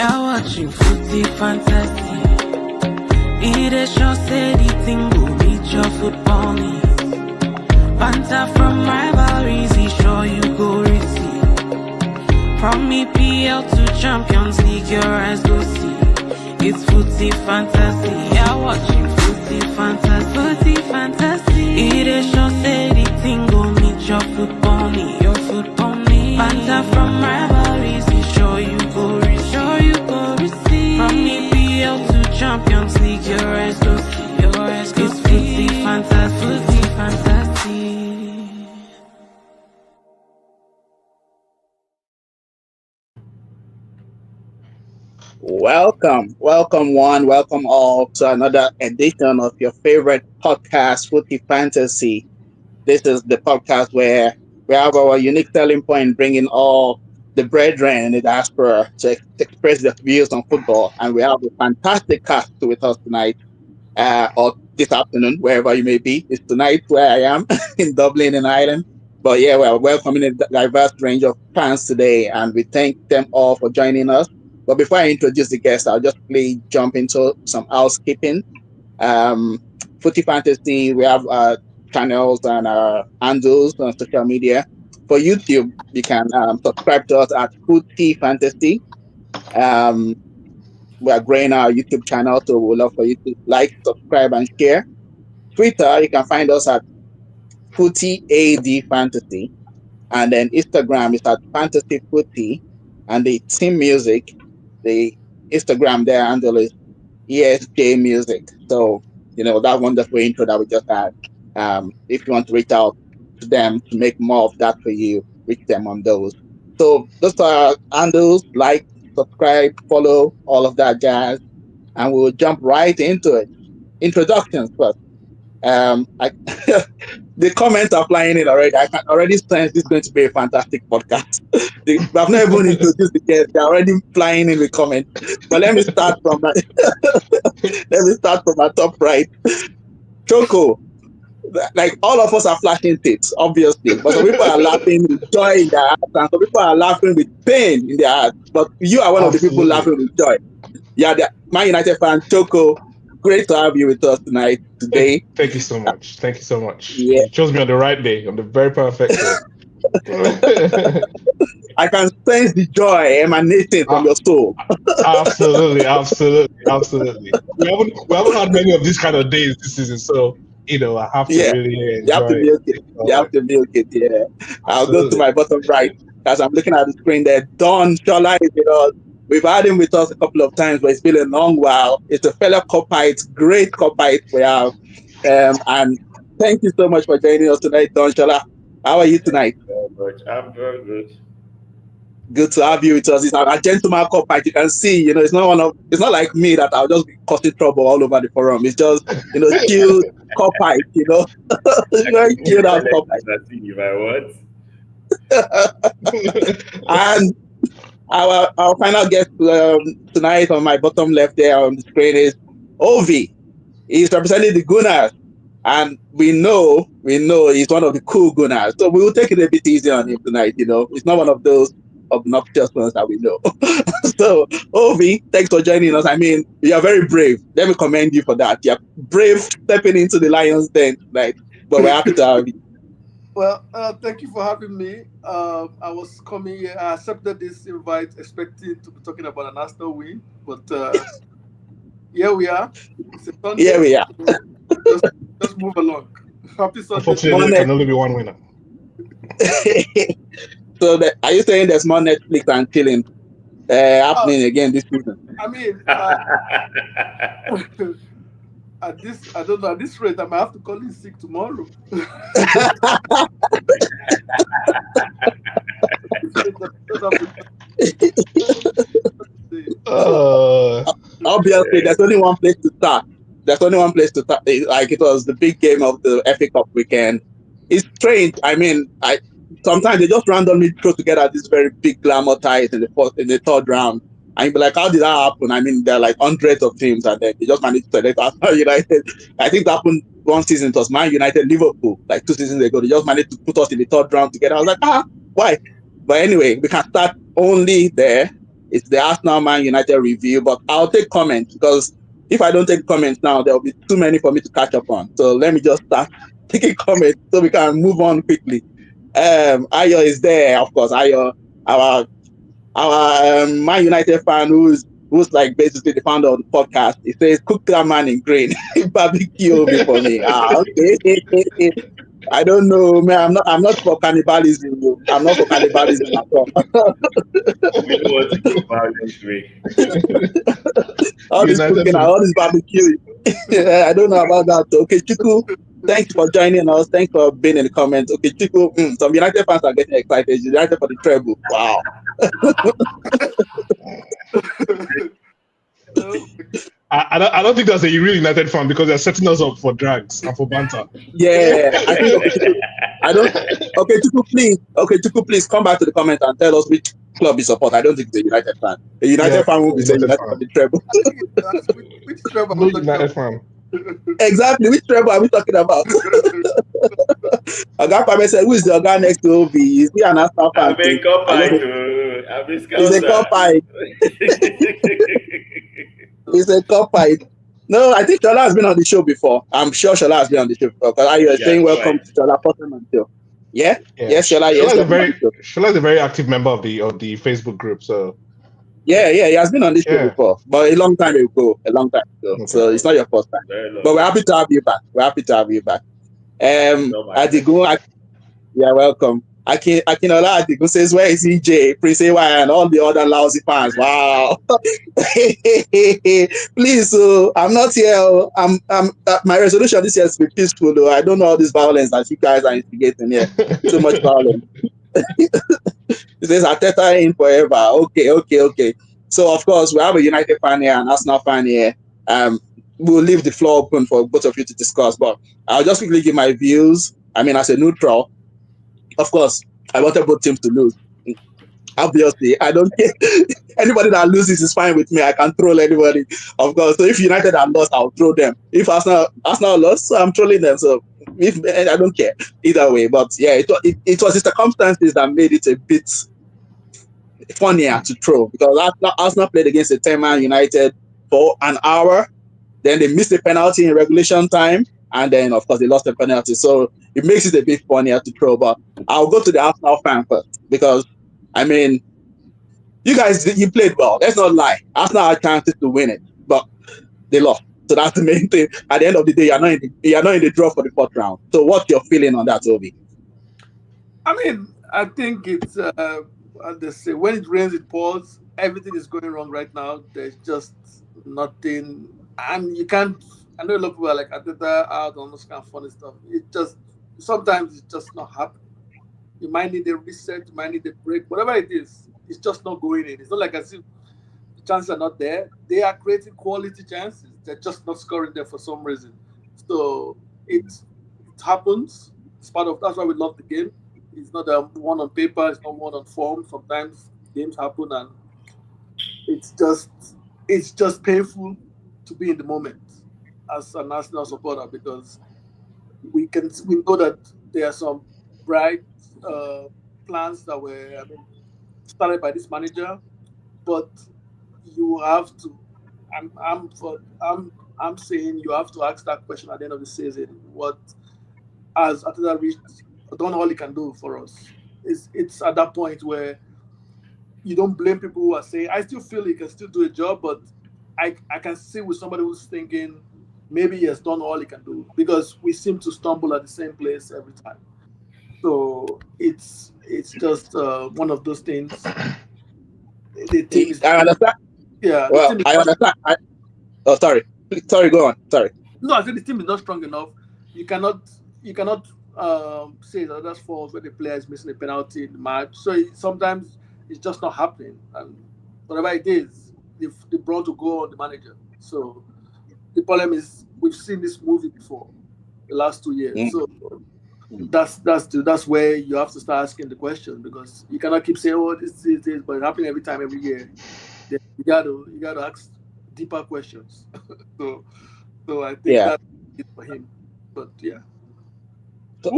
You're watching Footy Fantasy. It is sure say the thing will reach your football needs. Banter from rivalries, he sure you go receive. From EPL to Champions League, your eyes go see. It's Footy Fantasy. You're watching Footy Fantasy. Footy Fantasy. It is sure say the thing will meet your football need. Your football need. Banter from rivalries, he sure you go receive. From EPL to Champions League, your eyes go see. Your eyes go see. It's Footy Fantasy. Footy Fantasy. Welcome all to another edition of your favorite podcast, Footy Fantasy. This is the podcast where we have our unique selling point, bringing all the brethren in the diaspora to express their views on football. And we have a fantastic cast with us tonight, or this afternoon, wherever you may be. It's tonight where I am in Dublin, in Ireland. But yeah, we're welcoming a diverse range of fans today, and we thank them all for joining us. But before I introduce the guests, I'll just jump into some housekeeping. Footy Fantasy, we have channels and handles on social media. For YouTube, you can subscribe to us at Footy Fantasy. We are growing our YouTube channel, so we'd love for you to like, subscribe, and share. Twitter, you can find us at Footy AD Fantasy. And then Instagram is at Fantasy Footy. And the team music, the Instagram there handle is ESJ Music. So, that wonderful intro that we just had. If you want to reach out to them to make more of that for you, reach them on those. So those are handles, like, subscribe, follow, all of that jazz. And we'll jump right into it. Introductions first. The comments are flying in already. I can already sense this is going to be a fantastic podcast. I've not even introduced the guests. They're already flying in with comments. But let me start from that. Let me start from my top right. Choco, like all of us are flashing tits, obviously. But some people are laughing with joy in their hearts, and some people are laughing with pain in their hearts. But you are one of the people laughing with joy. Yeah, the Man United fan, Choco. Great to have you with us today. Thank you so much. Thank you so much. Yeah. You chose me on the right day, on the very perfect day. I can sense the joy emanating from your soul. Absolutely. We haven't had many of these kind of days this season, so I have to really enjoy. You have to milk it. You have to milk it. Yeah. I'll go to my bottom right as I'm looking at the screen there. Don Shola is with us. We've had him with us a couple of times, but it's been a long while. It's a fellow Copite, great Copite we have. And thank you so much for joining us tonight, Don Shola. How are you tonight? I'm very good. Good to have you with us. It's a gentleman Copite. You can see, it's not like me that I'll just be causing trouble all over the forum. It's just, chilled Copite, It's very chilled out Copite. And our final guest tonight on my bottom left there on the screen is Ovi. He's representing the Gunners, and we know he's one of the cool Gunners. So we will take it a bit easy on him tonight. He's not one of those obnoxious ones that we know. So Ovi, thanks for joining us. I mean, you are very brave. Let me commend you for that. You're brave stepping into the Lions den tonight, but we're happy to have you. Well, thank you for having me. I was coming here. I accepted this invite expecting to be talking about an Arsenal win, but here we are. Here we are. Just move along. Happy Sunday. Unfortunately, there can only be one winner. So, are you saying there's more Netflix and chilling happening again this season? I mean, at this rate, I might have to call in sick tomorrow. Obviously, there's only one place to start. Like, it was the big game of the FA Cup weekend. It's strange. I mean, sometimes they just randomly throw together these very big glamour ties in the third round. And you'd be like, how did that happen? I mean, there are like hundreds of teams, and then they just managed to select Arsenal United. I think that happened one season. It was Man United, Liverpool, like 2 seasons ago. They just managed to put us in the third round together. I was like, why? But anyway, we can start only there. It's the Arsenal Man United review, but I'll take comments because if I don't take comments now, there will be too many for me to catch up on. So let me just start taking comments so we can move on quickly. Ayo is there, of course. Ayo, our Man United fan who's like basically the founder of the podcast. He says, "Cook that man in green, barbecue before me." Okay. I don't know, man. I'm not for cannibalism. I'm not for cannibalism at all. We don't want to go violent way. All this United cooking and all this barbecue. I don't know about that. Okay, Chiku, thanks for joining us. Thanks for being in the comments. Okay, Chiku, some United fans are getting excited. United for the treble. Wow. I don't think that's a real United fan because they're setting us up for drags and for banter. Yeah, I think okay, Chiku, Chiku, please come back to the comment and tell us which club you support. I don't think it's a United fan. A United fan won't be saying United for the treble. Which treble? No United fan. Exactly. Which treble are we talking about? Oga Pame said, who is the Oga next to OB? Is he an Arsenal fan? He's a copite. He's a copite. No, I think Shola has been on the show before. I'm sure Shola has been on the show before. Because you are saying welcome to Shola Potterman show. Yeah? Yes, Shola. Shola is a very active member of the Facebook group. So yeah, he has been on this show before, but a long time ago. Okay. So it's not your first time. But we're happy to have you back. Adigun, you're welcome. Akinola Adigun says, where is EJ, Prince AY, and all the other lousy fans? Wow. Please, I'm not here. My resolution this year is to be peaceful, though. I don't know all this violence that you guys are instigating here. Too much violence. It says Arteta in forever. Okay. So, of course, we have a United fan here and Arsenal fan here. We'll leave the floor open for both of you to discuss, but I'll just quickly give my views. I mean, as a neutral, of course, I wanted both teams to lose. Obviously, I don't care. Anybody that loses is fine with me. I can troll anybody, of course. So if United are lost, I'll troll them. If Arsenal lost, so I'm trolling them. So I don't care either way. But yeah, it was the circumstances that made it a bit funnier to troll, because Arsenal played against a 10-man United for an hour. Then they missed a penalty in regulation time, and then of course they lost the penalty. So it makes it a bit funnier to throw. But I'll go to the Arsenal fan first, because I mean, you guys, you played well. Let's not lie. Arsenal had chances to win it, but they lost. So that's the main thing. At the end of the day, you're not in the draw for the fourth round. So what's your feeling on that, Obi? I mean, I think it's they say when it rains, it pours. Everything is going wrong right now. There's just nothing, and you can't. I know a lot of people are like Arteta out on this kind of funny stuff. It just sometimes it's just not happening. You might need a reset, you might need a break, whatever it is. It's just not going in. It's not like as if the chances are not there. They are creating quality chances. They're just not scoring them for some reason. So it happens. It's part of that's why we love the game. It's not one on paper. It's not one on form. Sometimes games happen, and it's just painful to be in the moment as an Arsenal supporter, because we know that there are some bright plans that were started by this manager, but you have to. I'm saying you have to ask that question at the end of the season. What has Arteta reached? Done all he can do for us. It's at that point where you don't blame people who are saying, I still feel he can still do a job, but I can see with somebody who's thinking maybe he has done all he can do, because we seem to stumble at the same place every time. So it's just one of those things. The team is. I understand. Yeah. Well, I understand. Sorry. Go on. Sorry. No, I think the team is not strong enough. You cannot say that that's fault when the player is missing a penalty in the match. So sometimes it's just not happening, and whatever it is, the brunt will go on the manager. So the problem is we've seen this movie before, the last 2 years. So that's where you have to start asking the question, because you cannot keep saying, "Oh, this, but it's happening every time, every year." Then you got to ask deeper questions. so I think that's it for him. But yeah.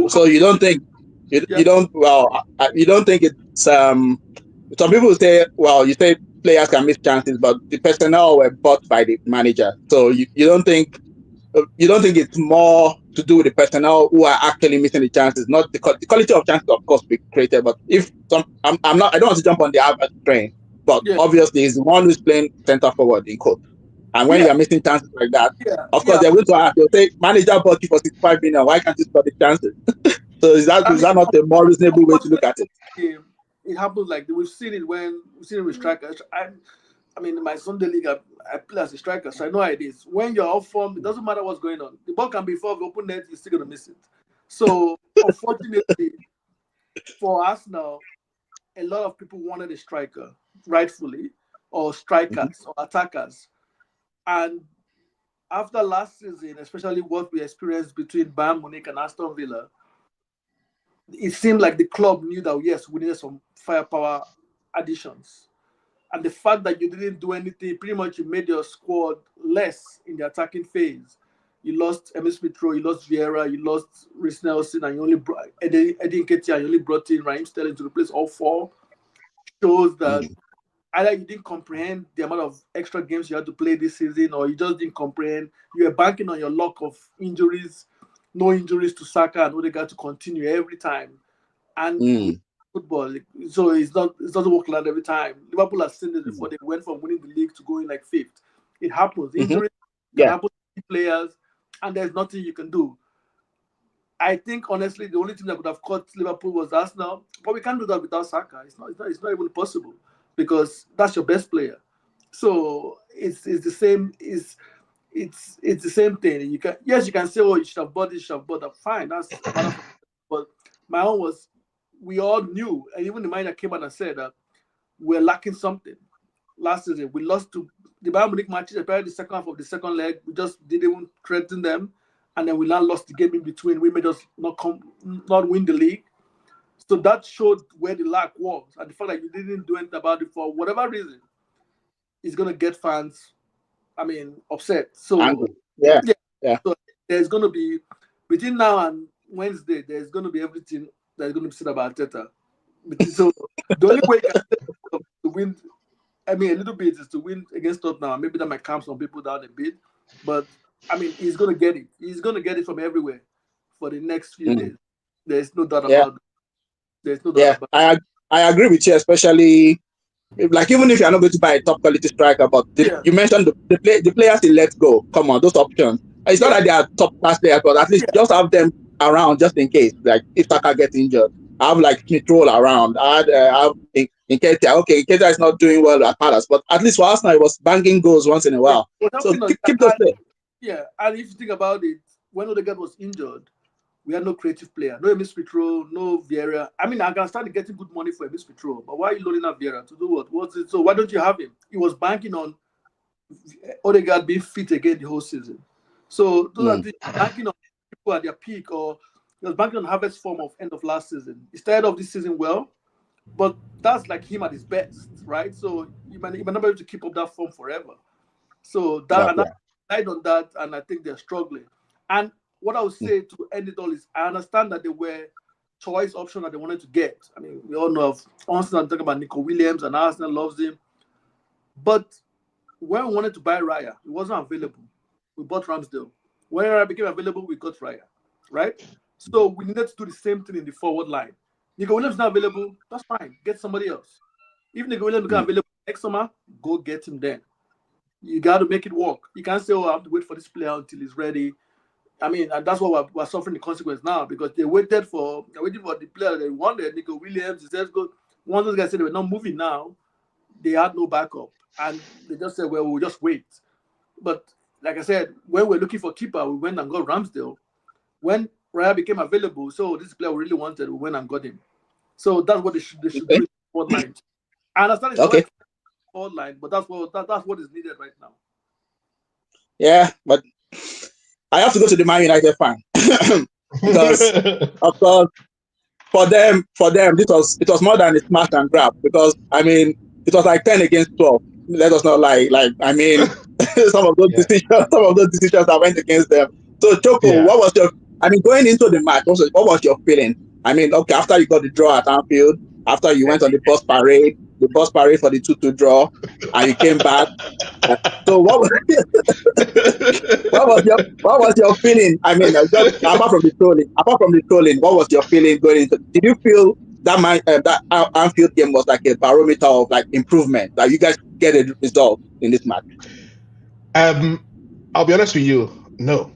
So you don't think you don't think it's some people say, well, you say players can miss chances, but the personnel were bought by the manager. So you don't think it's more to do with the personnel who are actually missing the chances, not the quality of chances, of course, be created. But if I'm not, I don't want to jump on the average train, but obviously he's the one who's playing center forward in court. And when you are missing chances like that, of course they're going to ask. They'll say, "Manager bought you for 65 million. Why can't you score the chances?" So is that not a more reasonable way to look at it? It happens like we've seen it with strikers. I mean, in my Sunday league, I play as a striker, so I know how it is. When you're off form, it doesn't matter what's going on. The ball can be far of the open net, you're still gonna miss it. So unfortunately, for us now, a lot of people wanted a striker, rightfully, or strikers or attackers. And after last season, especially what we experienced between Bayern Munich and Aston Villa, it seemed like the club knew that yes, we needed some firepower additions. And the fact that you didn't do anything, pretty much you made your squad less in the attacking phase. You lost Emil Smith-Rowe, you lost Vieira, you lost Reece Nelson, and you only brought Eddie Nketiah, you only brought in Raheem Sterling to replace all four. Shows that either you didn't comprehend the amount of extra games you had to play this season, or you just didn't comprehend. You were banking on your luck of injuries, no injuries to Saka and Odegaard to continue every time. And football, so it doesn't work like that every time. Liverpool has seen this before. They went from winning the league to going like fifth. It happens. Injuries can happen to players, and there's nothing you can do. I think honestly, the only thing that could have caught Liverpool was Arsenal, but we can't do that without Saka. It's not even possible because that's your best player. So it's the same. It's the same thing. You can say, oh, you should have bought this, you should have bought that. Fine, that's but my own was, we all knew, and even the manager came out and said that we're lacking something. Last season, we lost to the Bayern Munich matches, apparently the second half of the second leg. We just didn't even threaten them, and then we now lost the game in between. We made us not win the league. So that showed where the lack was, and the fact that you didn't do anything about it for whatever reason is going to get fans, upset. So So there's going to be, between now and Wednesday, there's going to be everything that's going to be said about Arteta. So the only way to win, a little bit, is to win against Tottenham. Maybe that might calm some people down a bit, but he's going to get it. He's going to get it from everywhere for the next few days. There's no doubt about it. There's no doubt about it. I agree with you, especially like even if you're not going to buy a top quality striker, but you mentioned the players he let go. Come on, those options. It's not like they are top class players, but at least just have them around just in case. Like if Saka gets injured, I have like Smith-Rowe around. I have Nketiah. Okay, Nketiah is not doing well at Palace, but at least for Arsenal, he was banging goals once in a while. So keep those players. Yeah, and if you think about it, when Odegaard was injured, we had no creative player, no Emil Smith-Rowe, no Vieira. I can start getting good money for Emil Smith-Rowe, but why are you loading up Vieira to do what? What's it? So why don't you have him? He was banking on Odegaard being fit again the whole season. So those are banking on people at their peak, or he was banking on Havertz's form of end of last season. He started off this season well, but that's like him at his best, right? So you might not be able to keep up that form forever. So that died on that, and I think they're struggling. And what I would say to end it all is, I understand that there were choice options that they wanted to get. We all know of Arsenal talking about Nico Williams, and Arsenal loves him. But when we wanted to buy Raya, it wasn't available. We bought Ramsdale. When Raya became available, we got Raya, right? So we needed to do the same thing in the forward line. Nico Williams not available, that's fine. Get somebody else. If Nico Williams becomes available next summer, go get him then. You got to make it work. You can't say, I have to wait for this player until he's ready. And that's what we're suffering the consequence now, because they're waiting for the player they wanted, Nico Williams. He says, go. One of those guys said they were not moving now. They had no backup. And they just said, well, we'll just wait. But like I said, when we're looking for keeper, we went and got Ramsdale. When Raya became available, so this player we really wanted, we went and got him. So that's what they should do in the forward line. I understand it's right forward line, but that's what is needed right now. Yeah, but I have to go to the Man United fan because, of course, for them, it was more than a smash and grab, because it was like 10 against 12. Let us not lie. some of those decisions that went against them. So Choco, what was your? Going into the match, what was your feeling? Okay, after you got the draw at Anfield, after you went on the bus parade, the bus parade for the 2-2 draw, and you came back. So what was what was your feeling? I mean, just apart from the trolling, what was your feeling going into? Did you feel that Anfield game was like a barometer of like improvement, that you guys get a result in this match? I'll be honest with you, no.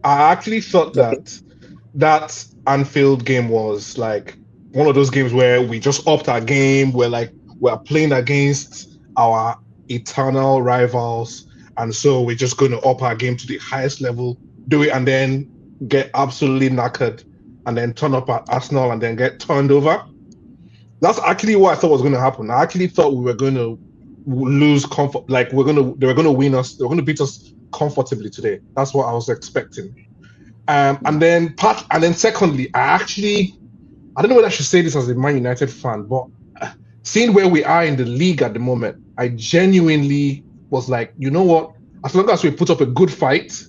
I actually thought that Anfield game was like one of those games where we just upped our game. We're playing against our eternal rivals, and so we're just going to up our game to the highest level, do it, and then get absolutely knackered, and then turn up at Arsenal and then get turned over. That's actually what I thought was going to happen. I actually thought we were going to lose comfort, like they were going to win us, they were going to beat us comfortably today. That's what I was expecting. And then secondly, I don't know whether I should say this as a Man United fan, but seeing where we are in the league at the moment, I genuinely was like, you know what? As long as we put up a good fight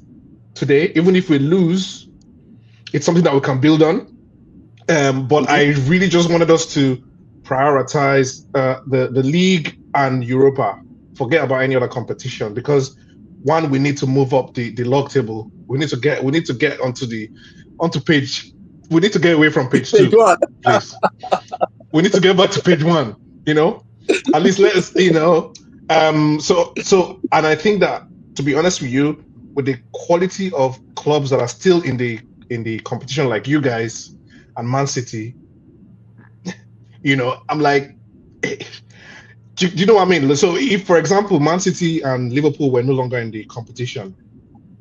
today, even if we lose, it's something that we can build on. But I really just wanted us to prioritize the league and Europa. Forget about any other competition, because one, we need to move up the log table. We need to get onto page. We need to get away from page 2, please. We need to get back to page 1. At least let us. So, and I think that, to be honest with you, with the quality of clubs that are still in the competition, like you guys and Man City, I'm like, do you know what I mean? So if, for example, Man City and Liverpool were no longer in the competition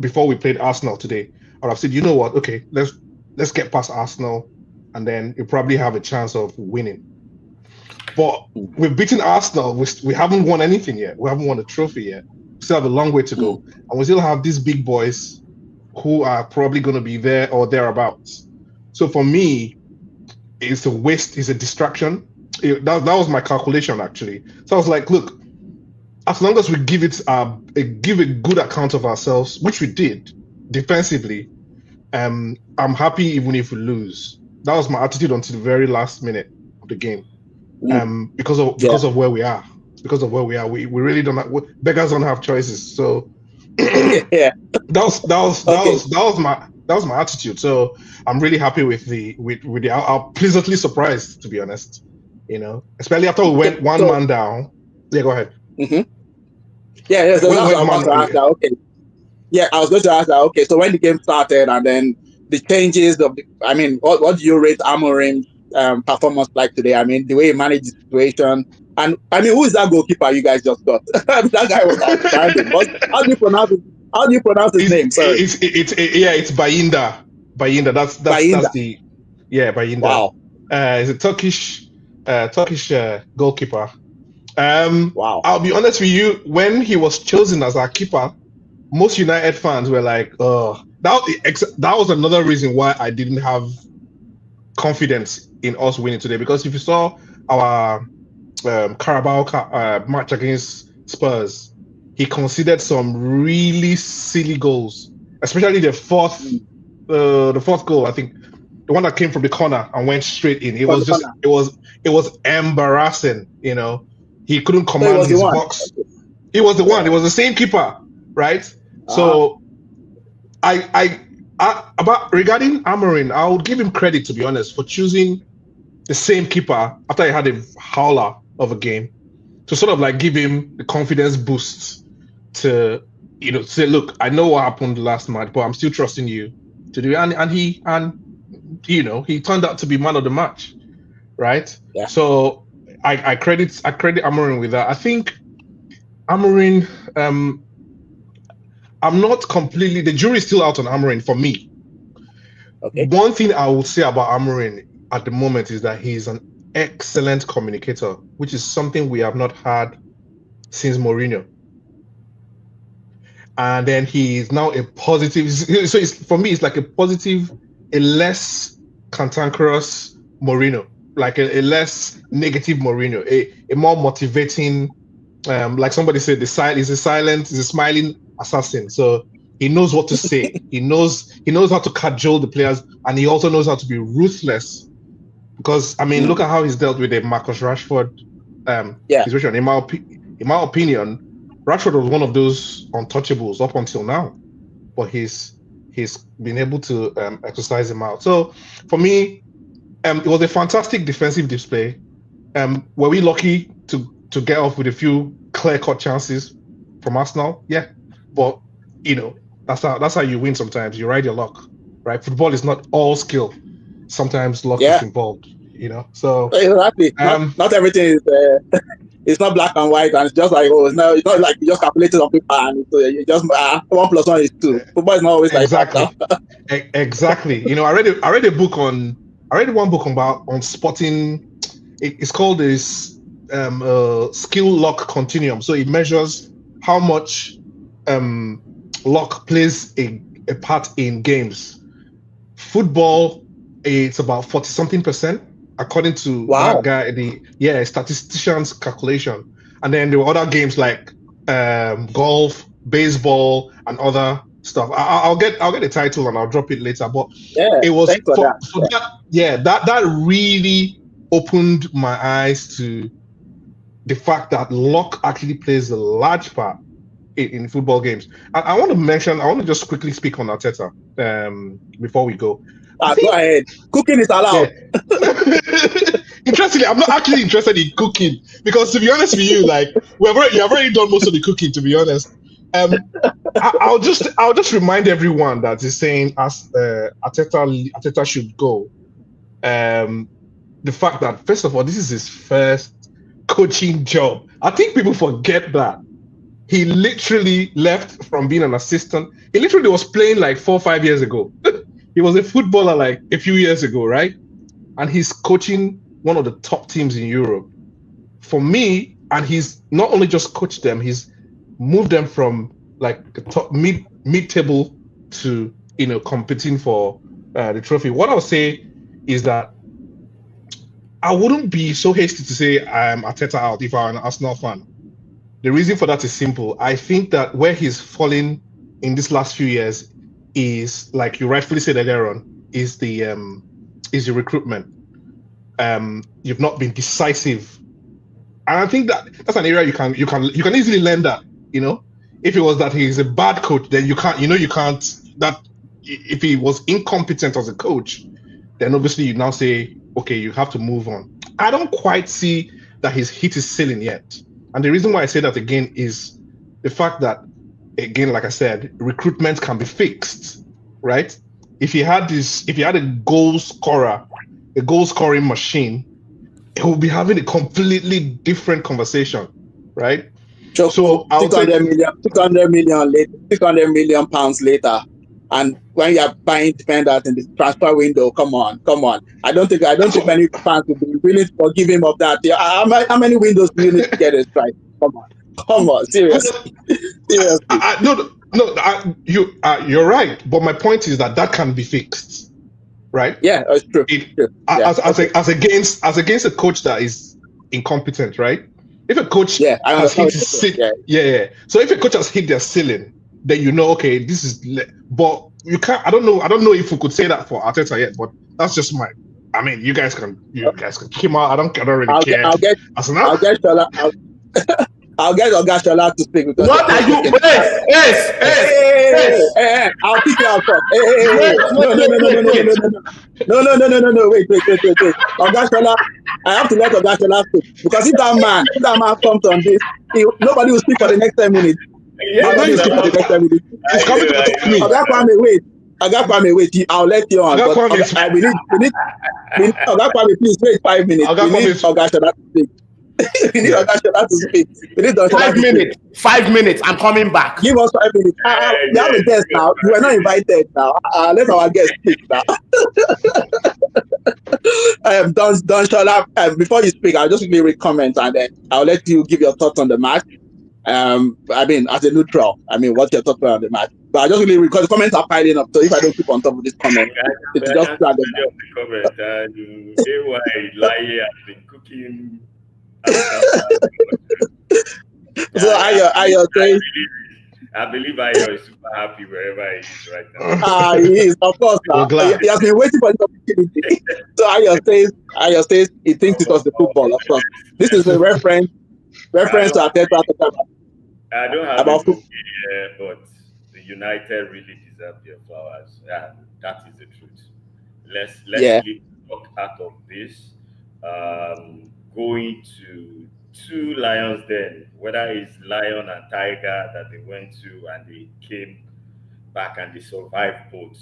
before we played Arsenal today, I would have said, you know what? Okay, let's get past Arsenal, and then you probably have a chance of winning. But we've beaten Arsenal. We haven't won anything yet. We haven't won a trophy yet. We still have a long way to go, and we still have these big boys who are probably going to be there or thereabouts. So for me, it's a waste. It's a distraction. That was my calculation, actually. So I was like, look, as long as we give a good account of ourselves, which we did defensively, I'm happy even if we lose. That was my attitude until the very last minute of the game. Because of where we are. Because of where we are, we really don't have, beggars don't have choices. So yeah, that was my attitude. So I'm really happy with the I'm pleasantly surprised, to be honest. Especially after we went one man down. Yeah, go ahead. Mm-hmm. Yeah. So that's what I was going to ask that. Okay. Yeah, I was going to ask that. Okay, so when the game started and then the changes what do you rate Amorim's performance like today? I mean, the way he managed the situation, and I mean, who is that goalkeeper you guys just got? That guy was outstanding. How do you pronounce his name? Sorry, it's Bayinda. Bayinda. That's the Bayinda. Wow. He's a Turkish goalkeeper. Wow. I'll be honest with you, when he was chosen as our keeper, most United fans were like, "Oh, that was another reason why I didn't have confidence in us winning today." Because if you saw our Carabao match against Spurs, he conceded some really silly goals, especially the fourth goal. I think the one that came from the corner and went straight in. It was embarrassing. He couldn't command his box. He was the one. It was the same keeper, right? So, regarding Amorim, I would give him credit, to be honest, for choosing the same keeper after he had a howler of a game, to sort of like give him the confidence boost to, say, look, I know what happened last match, but I'm still trusting you to do it. And he turned out to be man of the match, right? Yeah. So I credit Amorim with that. I think Amorim, I'm not completely, the jury's still out on Amorim for me. Okay. One thing I will say about Amorim at the moment is that he's an excellent communicator, which is something we have not had since Mourinho. And then he is now a positive, so for me, it's like a positive, a less cantankerous Mourinho, like a less negative Mourinho, a more motivating, like somebody said, he's a smiling assassin. So he knows what to say. he knows how to cajole the players, and he also knows how to be ruthless. Because look at how he's dealt with a Marcus Rashford situation. In my opinion, Rashford was one of those untouchables up until now, but he's been able to exercise him out. So for me, it was a fantastic defensive display. Were we lucky to get off with a few clear-cut chances from Arsenal? Yeah, but that's how you win. Sometimes you ride your luck, right? Football is not all skill. Sometimes luck is involved. So exactly. Not everything is. It's not black and white, and it's just like it's not like you just calculated on paper and you just 1 + 1 is 2. Football is not always exactly. like that. Exactly. I read a book one book on spotting. It's called this skill luck continuum. So it measures how much luck plays a part in games. Football, it's about 40-something%. According to that guy, the statistician's calculation. And then there were other games like golf, baseball, and other stuff. I'll get the title and I'll drop it later. But it was that really opened my eyes to the fact that luck actually plays a large part in football games. And I want to just quickly speak on Arteta before we go. Go ahead. Cooking is allowed. Yeah. Interestingly, I'm not actually interested in cooking because, to be honest with you, like you have already done most of the cooking. To be honest, I'll just remind everyone that is saying as Arteta should go. The fact that first of all, this is his first coaching job. I think people forget that he literally left from being an assistant. He literally was playing like 4 or 5 years ago. He was a footballer like a few years ago, right? And he's coaching one of the top teams in Europe. For me, and he's not only just coached them, he's moved them from like the top mid-table to competing for the trophy. What I'll say is that I wouldn't be so hasty to say I'm Arteta out if I'm an Arsenal fan. The reason for that is simple. I think that where he's fallen in these last few years is, like you rightfully said earlier on, is the recruitment. You've not been decisive, and I think that's an area you can easily learn that. If it was that he's a bad coach, then you can't. That if he was incompetent as a coach, then obviously you now say, okay, you have to move on. I don't quite see that he's hit his ceiling yet, and the reason why I say that again is the fact that, again, like I said, recruitment can be fixed, right? If you had a goal scoring machine, it will be having a completely different conversation, right? So I'll 600 million pounds later, and when you are buying defenders in the transfer window, come on. I don't think many fans will be willing to forgive him of that. How many windows do you need to get it right? Come on, seriously. You're right. But my point is that can be fixed, right? Yeah, it's true. As against a coach that is incompetent, right? If a coach has hit his ceiling, So if a coach has hit their ceiling, then okay, this is. But you can't. I don't know if we could say that for Arteta yet. But that's just my. I mean, you guys can kick him out. I don't really care. I'll get Oga Shola to speak because what are you? Hey, I'll pick you out first. No. Wait. Oga Shola, I have to let Oga Shola speak because if that man comes on this, nobody will speak for the next 10 minutes. Nobody will speak for the next 10 minutes. He's coming to talk to me. Oga Kwame, wait. I'll let you on. We need Oga Kwame, please wait 5 minutes. We need Oga Shola to speak. We need Oga Shola to speak. 5 minutes. I'm coming back. Give us 5 minutes. We have a guest now. You are not invited now. Let our guest speak now. Don Shola, before you speak, I'll just quickly read comments and then I'll let you give your thoughts on the match. I mean, as a neutral, what's your thoughts on the match? But I just really because the comments are piling up. So if I don't keep on top of this comment, it's just drag them down. Lie has been cooking. So are you saying? I believe Ayo is super happy wherever he is right now. He is, of course. We're glad. He has been waiting for the opportunity. So Ayo says he thinks it was the football, of course. This is a reference to Arteta I don't have a about book here, but the United really deserve their flowers. Yeah, that is the truth. Let's leave talk out of this. Going to two Lions then, whether it's Lion and Tiger that they went to and they came back and they survived both.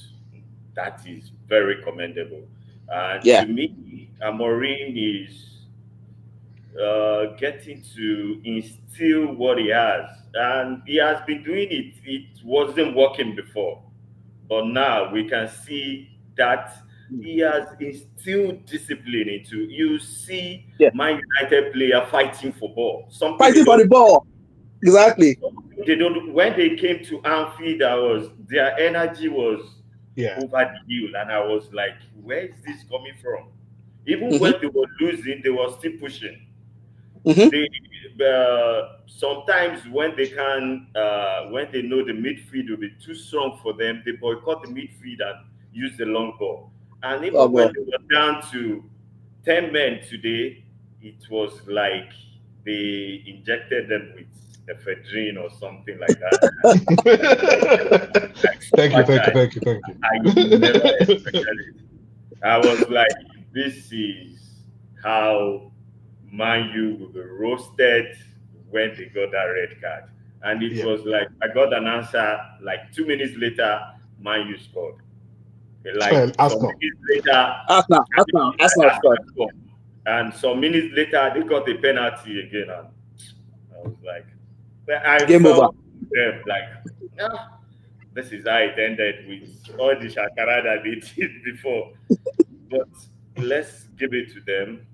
That is very commendable. And to me, Amorim is getting to instill what he has, and he has been doing it. It wasn't working before, but now we can see that he has instilled discipline into. You see, Man United player fighting for ball, fighting for the ball. Exactly. They don't. When they came to Anfield, their energy was over the hill, and I was like, "Where is this coming from?" Even when they were losing, they were still pushing. They sometimes when they know the midfield will be too strong for them, they boycott the midfield and use the long ball. And even when they were down to 10 men today, it was like they injected them with ephedrine or something like that. Thank you. I never expected it. I was like, this is how Man U will be roasted when they got that red card. And it was like, I got an answer like 2 minutes later, Man U scored. Like some minutes later, Arsenal scored. And some minutes later, they got a penalty again. And I was like, I felt them like, this is how it ended with all the shakara that they did before. But let's give it to them.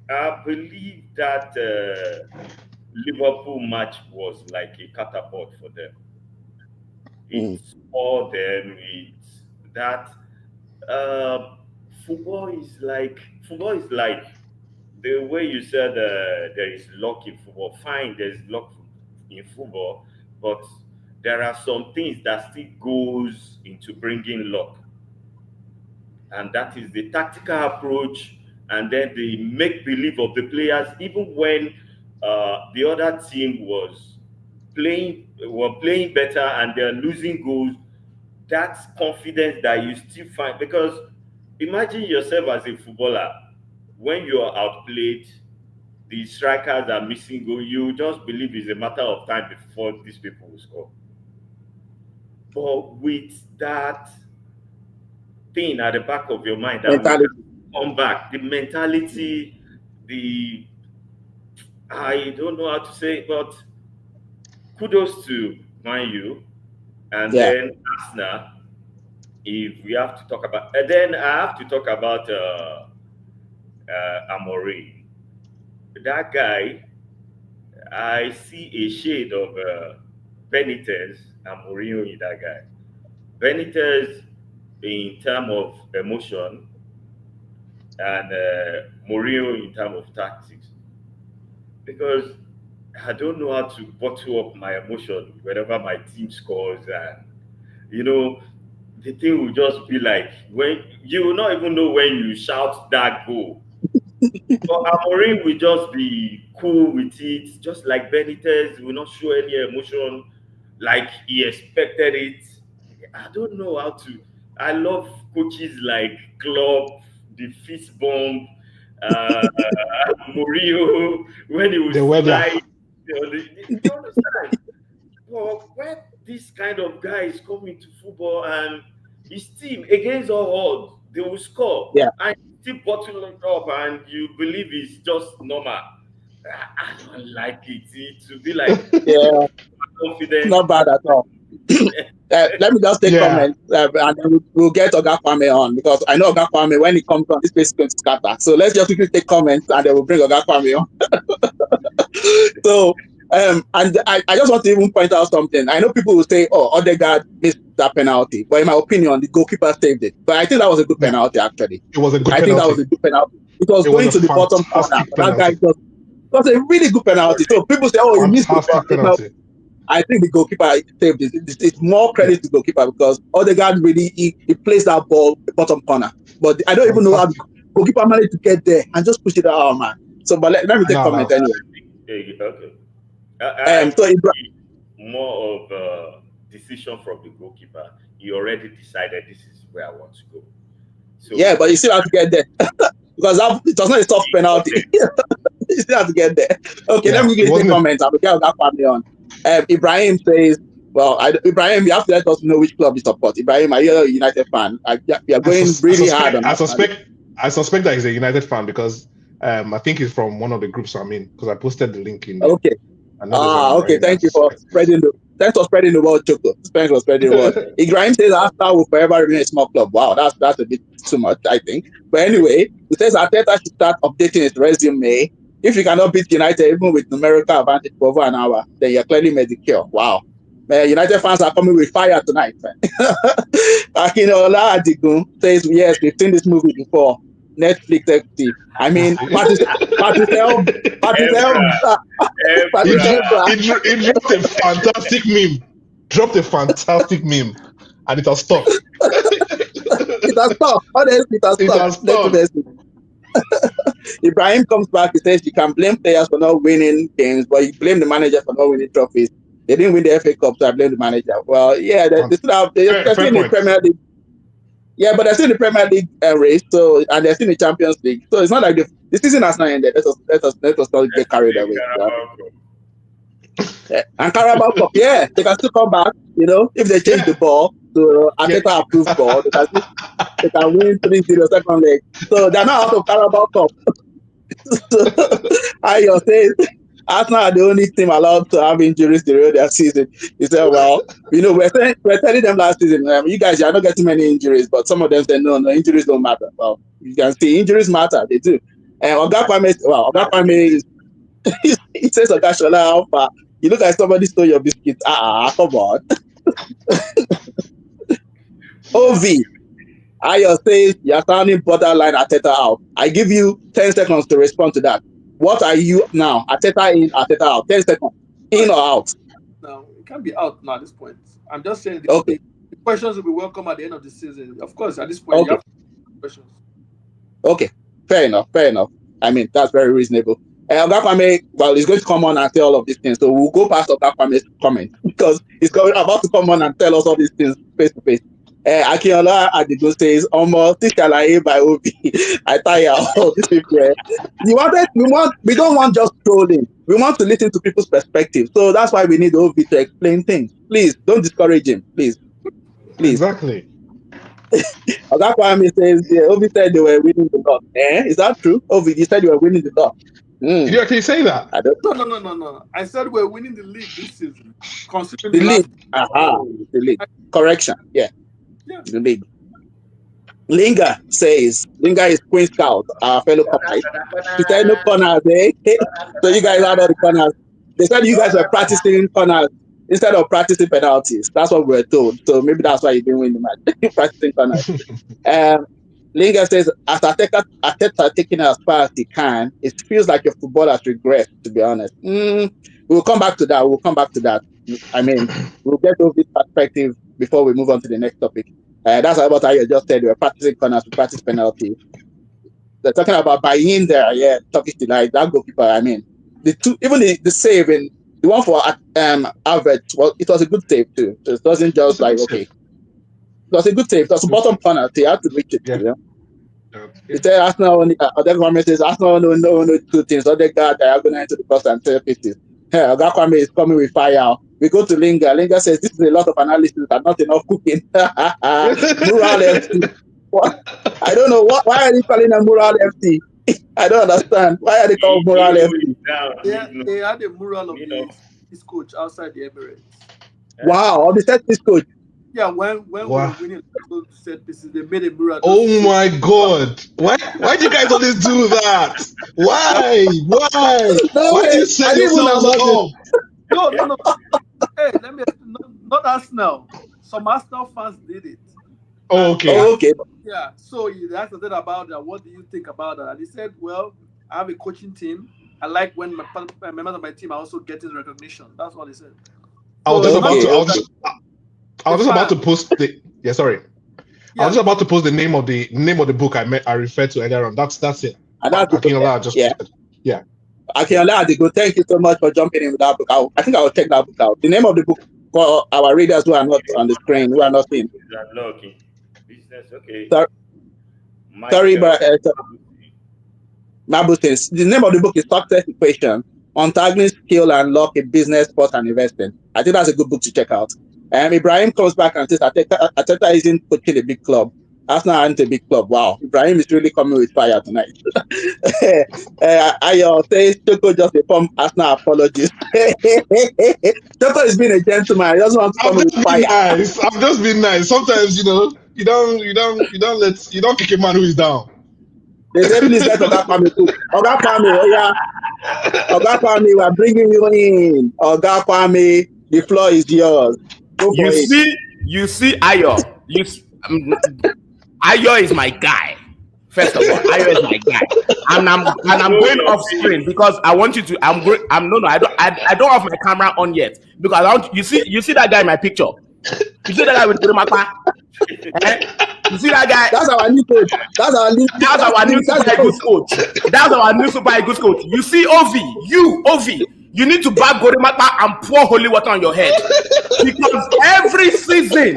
I believe that Liverpool match was like a catapult for them. It's for them. It's that football is like the way you said there is luck in football. Fine, there's luck in football, but there are some things that still goes into bringing luck. And that is the tactical approach, and then the make-believe of the players, even when the other team were playing better and they're losing goals, that's confidence that you still find. Because imagine yourself as a footballer, when you are outplayed, the strikers are missing goal, you just believe it's a matter of time before these people will score. But with that thing at the back of your mind that will come back, the mentality, I don't know how to say it, but kudos to Man U, and then Arsenal. If we have to talk about, and then I have to talk about Amorim. That guy, I see a shade of Benitez and Mourinho in that guy. Benitez in terms of emotion, and Mourinho in terms of tactics. Because I don't know how to bottle up my emotion whenever my team scores, and the thing will just be like, when you will not even know when you shout that goal. But Amorim will just be cool with it, just like Benitez will not show any emotion, like he expected it. I don't know how to. I love coaches like Klopp, the fist bomb, Mourinho when he was slide. You understand? Well, when this kind of guys come into football and his team against all odds, they will score. And still bottle it up, and you believe it's just normal. I don't like it. It to be like confident. Not bad at all. Let me just take comments, and then we'll get Oga Kwame on, because I know Oga Kwame, when he comes on, this place is going to scatter. So let's just quickly take comments, and then we'll bring Oga Kwame on. So, and I just want to even point out something. I know people will say, "Oh, Odegaard missed that penalty," but in my opinion, the goalkeeper saved it. But I think that was a good penalty. Actually, it was a good penalty. I think that was a good penalty. It was going to the bottom corner. That guy just was a really good penalty. So people say, "Oh, he missed the Fantastic penalty. I think the goalkeeper saved it. It's more credit to the goalkeeper because Odegaard really he placed that ball the bottom corner. But I don't even know how the goalkeeper managed to get there and just push it out. Oh, man. So, but let me take comment anyway. Okay. So more of a decision from the goalkeeper. He already decided this is where I want to go. So yeah, but you still have to get there because it was not a soft penalty. You still have to get there. Okay, let me give you a comment. I'll get that family on. Ibrahim says, "Well, Ibrahim, you have to let us know which club you support. Ibrahim, are you a United fan? We are going really hard on." I suspect that he's a United fan because I think he's from one of the groups I'm in because I posted the link in there. Okay. Okay. Thank you for spreading the. Thanks for spreading the word, Choco. Thanks for spreading the word. Ibrahim says Arsenal will forever remain a small club. Wow, that's a bit too much, I think. But anyway, he says Arteta should start updating his resume. If you cannot beat United even with numerical advantage for over an hour, then you're clearly made the cure. Wow. Man, United fans are coming with fire tonight. Akinola Adigun says, yes, we've seen this movie before. Netflix XT. I mean, Patrice Elba. It dropped a fantastic meme. And it has stopped. It has stopped. Honestly, it has stopped. Ibrahim comes back. He says you can blame players for not winning games, but you blame the manager for not winning trophies. They didn't win the FA Cup, so I blame the manager. Well, yeah, they're still in the Premier League. Yeah, but they're still in the Premier League race, so and they're still in the Champions League. So it's not like the season has not ended. Let us not get carried away. And Carabao Cup, yeah, they can still come back. If they change the ball to Arteta approved ball, they can win 3-0 second leg. So they're not out of Carabao Cup. Ayo says Arsenal are the only team allowed to have injuries during their season. He said, well, we're telling them last season, you guys, you're not getting many injuries, but some of them said, no, injuries don't matter. Well, you can see injuries matter. They do. And Oga Kwame is, he says, Oga Shola, how far? You look like somebody stole your biscuits. Come on. OV. Ayo says, you're sounding borderline Arteta out. I give you 10 seconds to respond to that. What are you now? Arteta in, Arteta out. 10 seconds. In or out? No, it can't be out now at this point. I'm just saying the questions will be welcome at the end of the season. Of course, at this point, you have questions. Okay, fair enough. I mean, that's very reasonable. Oga Kwame, well, he's going to come on and say all of these things. So we'll go past Oga Kwame's comment because he's about to come on and tell us all these things face to face. Akinola Adigun says, almost this Kalaye by Obi. I tire all these people. We don't want just trolling. We want to listen to people's perspective. So that's why we need Obi to explain things. Please don't discourage him. Please. Exactly. Oga Kwame says, Obi said they were winning the lot. Is that true? Obi, you said you were winning the lot. Did you actually say that? No. I said we're winning the league this season. Considering the league. The league. Correction. Yeah. The league. Linga is Queen Scout, our fellow copyright. She said no corners, So you guys had all the corners. They said you guys were practicing corners instead of practicing penalties. That's what we were told. So maybe that's why you didn't win the match. Practicing corners. Linga says, as Arteta taking it as far as he can, it feels like your football has regressed, to be honest. We'll come back to that. I mean, we'll get over this perspective before we move on to the next topic. That's what I just said. We're practicing corners, we practice penalties. They're talking about buying there, Turkish delight, that goalkeeper. I mean, the save in the one for Albert, well, it was a good save too. So it wasn't just like, okay. It was a good save. It was a bottom corner. So you had to reach it. It said Arsenal only, other Kwame says Arsenal only two things. Odegaard, diagonal into the post and 30. Oga Kwame is coming with fire. We go to Linga. Linga says this is a lot of analysis and not enough cooking. Mural FC. I don't know why are they calling them Mural FC? I don't understand. Why are they called Mural FC? They had a mural of this coach outside the Emirates. Wow, of the set piece coach. Yeah, when we were winning set pieces, they made a mural. Oh my God! Why do you guys always do that? Why? Why do you set yourselves up? No. Hey, let me not Arsenal. Some Arsenal fans did it. Oh, okay. Yeah. So he asked them about that. What do you think about that? And he said, "Well, I have a coaching team. I like when members of my team are also getting recognition. That's what he said. I was Okay. just about to post the. Yeah, sorry. I was just about to post the name of the book I referred to earlier on. That's it. And that's Akinola just yeah. posted. Yeah. Akinola Adigo, thank you so much for jumping in with that book. I think I will check that book out. The name of the book for our readers who are not on the screen, who are not seeing. Unlocking business. Okay. Sorry, but Mabustin. The name of the book is Success Equation: Untangling Skill and Luck in Business, Sports, and Investing. I think that's a good book to check out. Ibrahim comes back and says, Arteta isn't coaching a big club. Arsenal aren't a big club. Wow, Ibrahim is really coming with fire tonight. Ayo says, Choco just informed Arsenal apologies. Choco is being a gentleman. He doesn't want to come with fire. Nice. I'm just being nice. Sometimes, you don't kick a man who is down. They say, please let Oga Kwame cook. Oga Kwame, Oga Kwame, we are bringing you in. Oga Kwame, the floor is yours. You see, Ayo. Ayo is my guy. First of all, Ayo is my guy, and I'm going off screen because I want you to. I don't have my camera on yet because you see that guy in my picture. You see that guy with Mapa? You see that guy? That's our new coach. That's our new Super Eagles coach. That's our new Super Eagles coach. You see, Ovi, you need to bag Gorimapa and pour holy water on your head because every season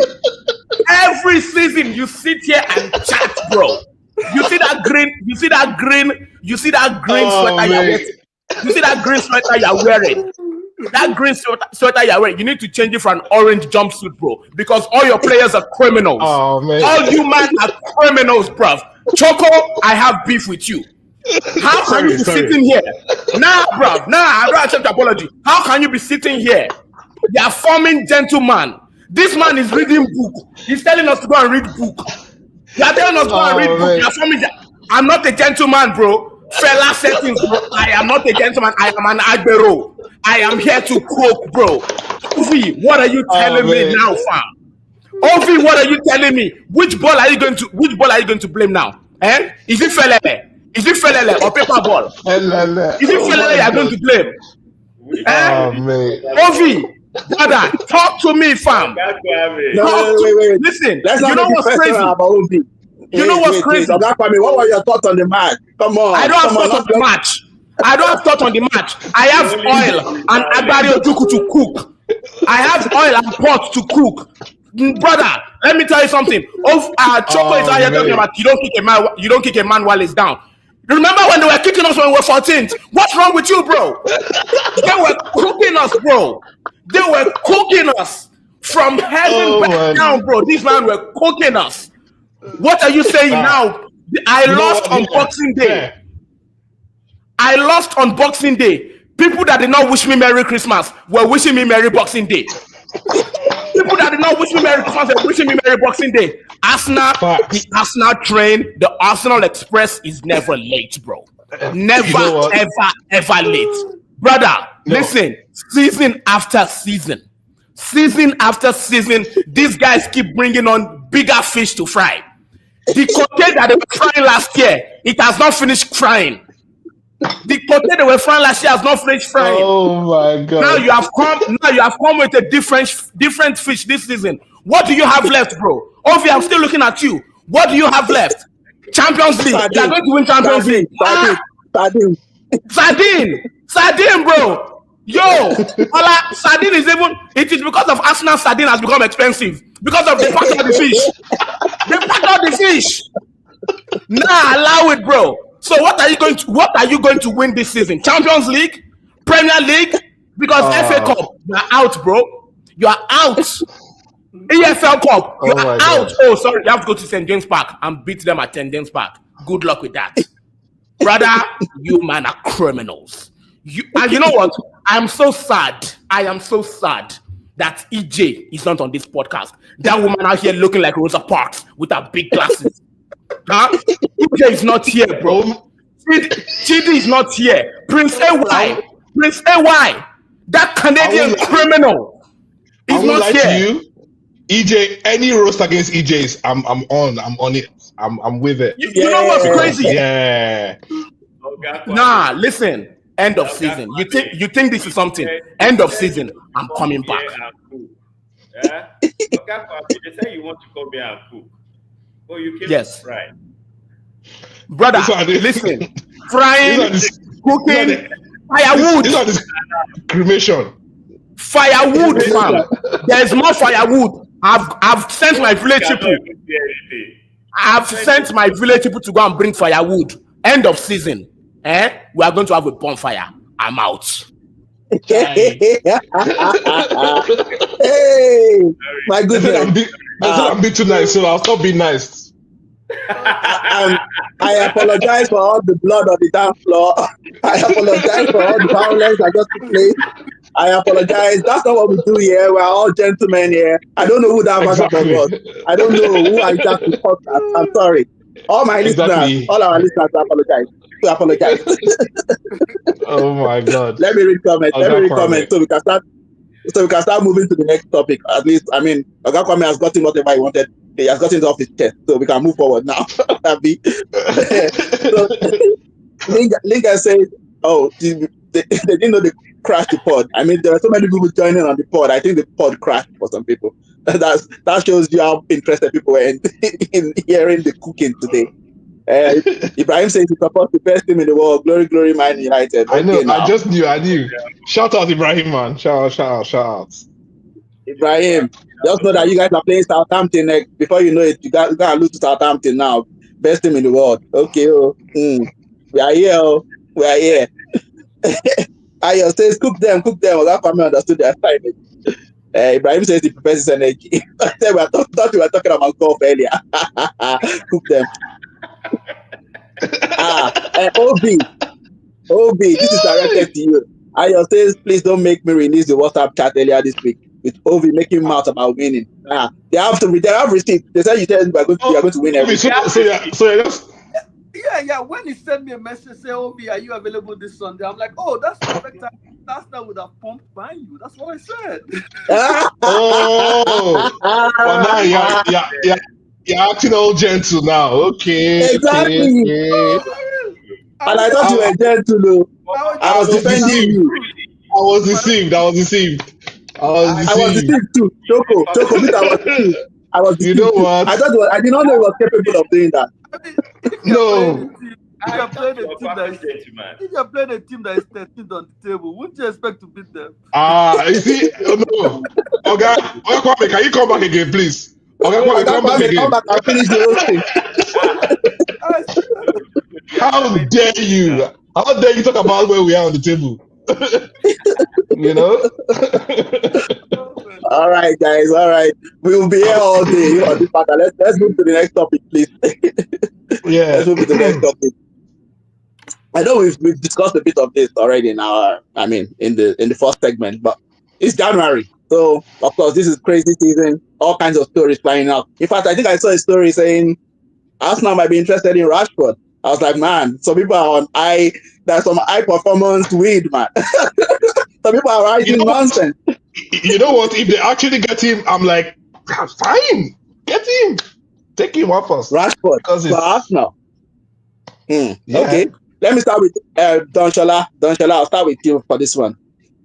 you sit here and chat, bro. You see that green sweater you're wearing. You see that green sweater you're wearing. That green sweater you're wearing, you need to change it for an orange jumpsuit, bro. Because all your players are criminals. Oh, man. All you man are criminals, bruv. Choco, I have beef with you. How can you be sitting here? Nah, bruv. Nah, I don't accept apology. How can you be sitting here? You are forming gentleman. This man is reading book. He's telling us to go and read book. You are telling us to go and read book. You are forming. I'm not a gentleman, bro. Fella settings, bro. I am not a gentleman. I am an agbero. I am here to cook, bro. Ovi, what are you telling me now, fam? Ovi, what are you telling me? Which ball are you going to blame now? Is it Felele? Is it Felele or paper ball? Is it Felele you are going to blame? Ovi, brother, talk to me, fam. Wait. Listen, you know what's crazy about Ovi? You know what's crazy? What were your thoughts on the match? Come on. I don't have thoughts on the match. I have oil and Agbari Ojuku to cook. I have oil and pot to cook. Brother, let me tell you something. Choco is out here talking about you don't kick a man while he's down. Remember when they were kicking us when we were 14th? What's wrong with you, bro? They were cooking us, bro. They were cooking us from heaven back down, bro. These men were cooking us. What are you saying now? I lost on Boxing Day. I lost on Boxing Day. People that did not wish me Merry Christmas were wishing me Merry Boxing Day. People that did not wish me Merry Christmas were wishing me Merry Boxing Day. The Arsenal train, the Arsenal Express is never late, bro. Never, ever late. Brother, listen, season after season, these guys keep bringing on bigger fish to fry. The cocktail that they were frying last year, it has not finished frying. The cocktail they were frying last year has not finished frying. Oh my God! Now you have come with a different fish this season. What do you have left, bro? Ovi, I'm still looking at you. What do you have left? Champions League. You are going to win Champions League. Sardine, bro. Yo, sardine is even. It is because of Arsenal. Sardine has become expensive because of the fact of the fish. Nah, allow it, bro. So what are you going to win this season? Champions League, Premier League, because FA Cup, you are out, bro. You are out. EFL Cup, you are out. God. Oh, sorry, you have to go to St. James Park and beat them at St. James Park. Good luck with that, brother. You man are criminals. And you know what? I am so sad that EJ is not on this podcast. That woman out here looking like Rosa Parks with her big glasses. EJ is not here, bro. Chidi is not here. Prince AY, that Canadian criminal is not here. EJ, any roast against EJs, I'm on it. I'm with it. You know what's crazy? Yeah. Nah, listen. End of season. You think this is something? End of season. I'm coming back. Yeah. Okay, they say you want to come here and cook. Oh, you came to fry. Brother, listen. Frying, cooking, firewood. This is cremation. Firewood, fam. There's more firewood. I've sent my village people. I've sent my village people to go and bring firewood. End of season. We are going to have a bonfire. I'm out. Hey, my goodness. I'm being too nice, so I'll stop being nice. I apologize for all the blood on the dance floor. I apologize for all the violence I just played. I apologize. That's not what we do here. We're all gentlemen here. I don't know who that was. I don't know who I just podcast. I'm sorry. All my listeners, all our listeners, I apologize. I apologize. Oh my God. Let me read comments. So we can start moving to the next topic. At least, I mean, Oga Kwame has gotten whatever he wanted. He has gotten it off his chest, so we can move forward now. So, Lincoln says, "Oh, they didn't know they crashed the pod." I mean, there are so many people joining on the pod. I think the pod crashed for some people. That shows you how interested people were in hearing the cooking today. Ibrahim says he supports the best team in the world. Glory, glory, Man United. I know. I just knew. I knew. Shout out Ibrahim, man. Shout out. Ibrahim, just know that you guys are playing Southampton next. Before you know it, you got to lose to Southampton now. Best team in the world. Okay. We are here. We are here. Ayo says, cook them. Oga Kwame understood their assignment. Ibrahim says he prefers his energy. I said we were talking about golf earlier. Cook them. OB, this is directed to you. Ayo says, please don't make me release the WhatsApp chat earlier this week with Ovi making mouth about winning. They have received. They said you tell them we are going to win everything. Yeah. When he sent me a message, say, Ovi, are you available this Sunday? I'm like, oh, that's perfect time. That's that would have pumped by you. That's what I said. Well, now you're acting all gentle now. Okay. Exactly. Okay. And I thought you were gentle. I was defending you. I was deceived too. Choco, I was deceived. You know what? I did not know he was capable of doing that. No. If you're playing a team that is 13th on the table, wouldn't you expect to beat them? You see, no. Okay, Kwame, can you come back again, please? Okay, Kwame, come back again. Come back and finish the whole thing. How dare you? How dare you talk about where we are on the table? You know? All right, guys. All right. We will be here all day on this matter. Let's move to the next topic, please. Yeah. Let's move to the next topic. I know we've discussed a bit of this already in the first segment, but it's January. So of course this is crazy season, all kinds of stories flying out. In fact, I think I saw a story saying Arsenal might be interested in Rashford. I was like, man, some people are on there's some high performance weed, man. Some people are writing nonsense. You know what? If they actually get him, I'm like, fine. Get him. Take him off us. Rashford for Arsenal. Yeah. Okay. Let me start with Donshola. Donshola, I'll start with you for this one.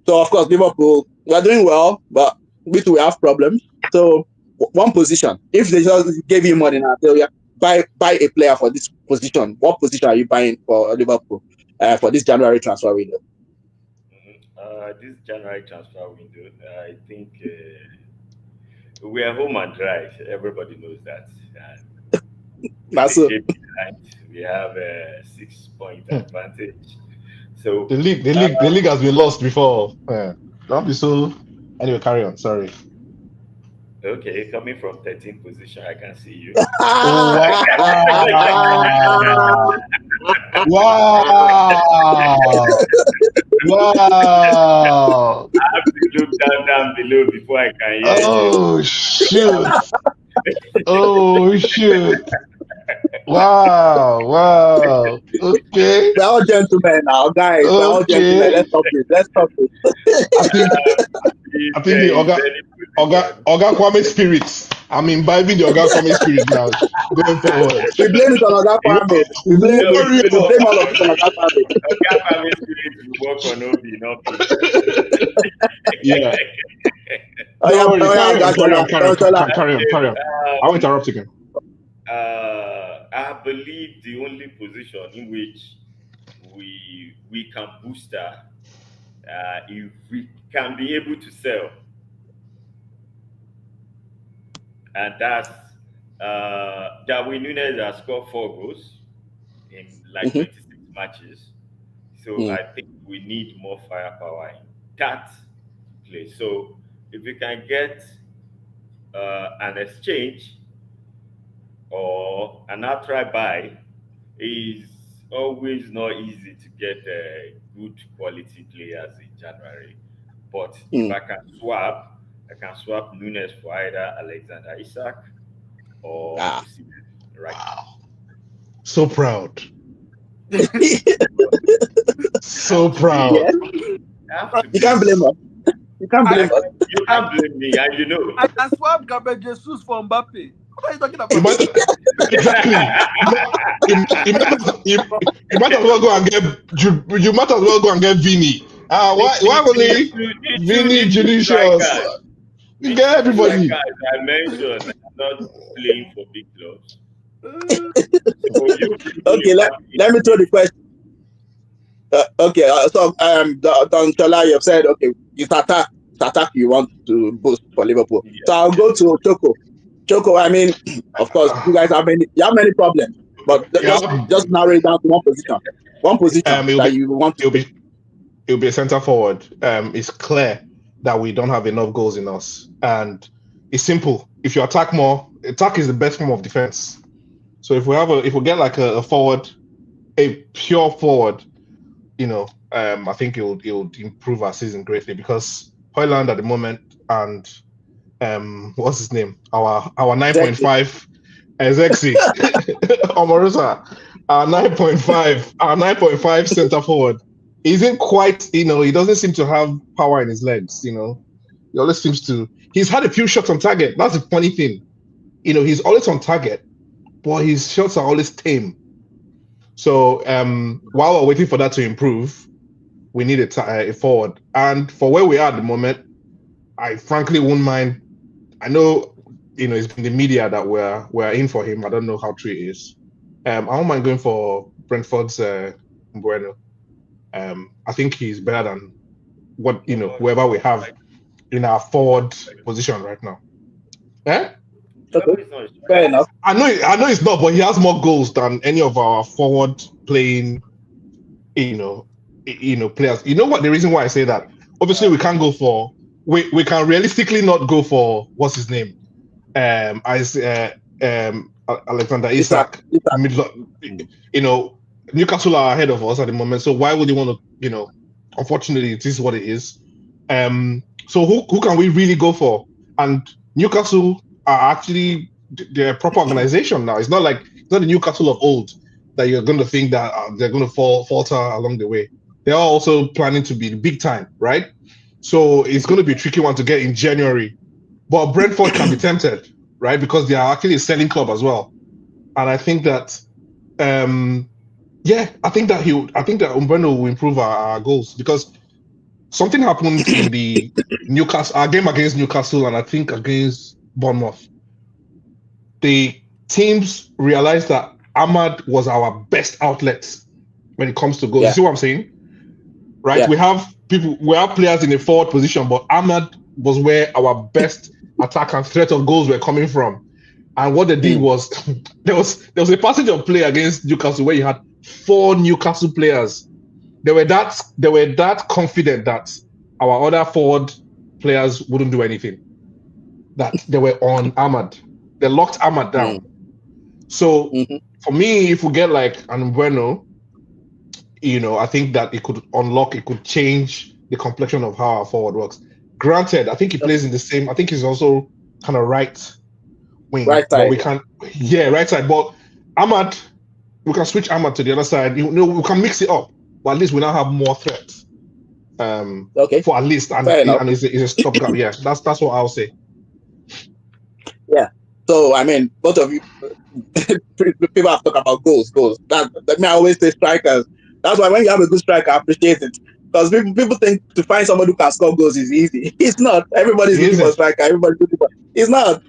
So, of course, Liverpool, we're doing well, but we have problems. So, one position. If they just gave you money now, they'll buy a player for this position. What position are you buying for Liverpool for this January transfer window? This January transfer window, I think we are home and dry. Everybody knows that. That's it. We have a 6-point advantage. So the league has been lost before. Don't be so. Anyway, carry on. Sorry. Okay, coming from 13th position, I can see you. Wow! I have to look down below before I can hear you. Oh shoot! Wow! Okay. We're all gentlemen now, guys. We're all gentlemen. Let's talk this. I think the Oga Kwame spirits. I'm imbibing the Oga Kwame spirit now. Going forward. We blame it on Oga Kwame. We blame all of it on Oga Kwame. Oga Kwame spirit will work on Obi, not me. Yeah. Oh, yeah, No, you carry on. Dontola. I won't interrupt again. I believe the only position in which we can booster if we can be able to sell, and that's Darwin Núñez has scored 4 goals in like 26 matches. So I think we need more firepower in that place. So if we can get an exchange or an outright buy, is always not easy to get good quality players in January. But if I can swap Nunes for either Alexander Isak or Osimhen, right? Wow. So proud. So proud. Yeah. You can't blame us. You can't blame us. You can't blame me, and you know. I can swap Gabriel Jesus for Mbappe. What are you talking about? Exactly. You might as well go and get. You might as well go and get Vini. Why would he? Vini, Vinicius. You get everybody. Guys I mentioned are not playing for big clubs. Okay, let me throw the question. Okay, so Dontola, you've said okay, it's attack you want to boost for Liverpool. Yeah. So I'll go to Choco. Choco, I mean, of course, you guys have many problems, but just narrow it down to one position. One position that you want to. It'll be a centre forward. It's clear that we don't have enough goals in us, and it's simple. If you attack more, attack is the best form of defense. So if we get like a forward, a pure forward, you know, I think it would improve our season greatly because Højlund at the moment and what's his name? Our 9.5 Zexi Omarosa, our 9.5 centre forward isn't quite, you know, he doesn't seem to have power in his legs, you know. He always seems to. He's had a few shots on target. That's the funny thing, you know. He's always on target, but his shots are always tame. So while we're waiting for that to improve, we need a forward. And for where we are at the moment, I frankly wouldn't mind. I know, you know, it's in the media that we're in for him. I don't know how true it is. I don't mind going for Brentford's Bueno. I think he's better than what, you know, whoever we have in our forward position right now. Eh? Okay. Fair enough. I know it's not, but he has more goals than any of our forward playing, you know, players. You know what? The reason why I say that, obviously, we can't go for. We can realistically not go for what's his name, Alexander Isak. You know, Newcastle are ahead of us at the moment, so why would you want to? You know, unfortunately, this is what it is. So who can we really go for? And Newcastle are actually they're a proper organization now. It's not the Newcastle of old that you're going to think that they're going to falter along the way. They are also planning to be big time, right? So it's going to be a tricky one to get in January. But Brentford can be tempted, right? Because they are actually a selling club as well. And I think that, I think that Umbreno will improve our goals because something happened in the our game against Newcastle and I think against Bournemouth. The teams realized that Ahmad was our best outlet when it comes to goals. You see what I'm saying? Right? Yeah. We have players in a forward position, but Ahmad was where our best attack and threat of goals were coming from. And what they did was there was a passage of play against Newcastle where you had 4 Newcastle players. They were that confident that our other forward players wouldn't do anything. That they were on Ahmad. They locked Ahmad down. So for me, if we get like an Bueno, you know, I think that it could change the complexion of how our forward works. Granted, I think he plays in the same. I think he's also kind of right wing. Right side. Right side. But Ahmad, we can switch Ahmad to the other side. You know, we can mix it up. But at least we now have more threats. For at least, and it's a stopgap. Yeah, that's what I'll say. Yeah. So I mean, both of you, people have talked about goals. I always say strikers. That's why when you have a good striker, I appreciate it. Because people think to find somebody who can score goals is easy. It's not. Everybody's It looking for isn't. striker. Everybody's looking for. It's not.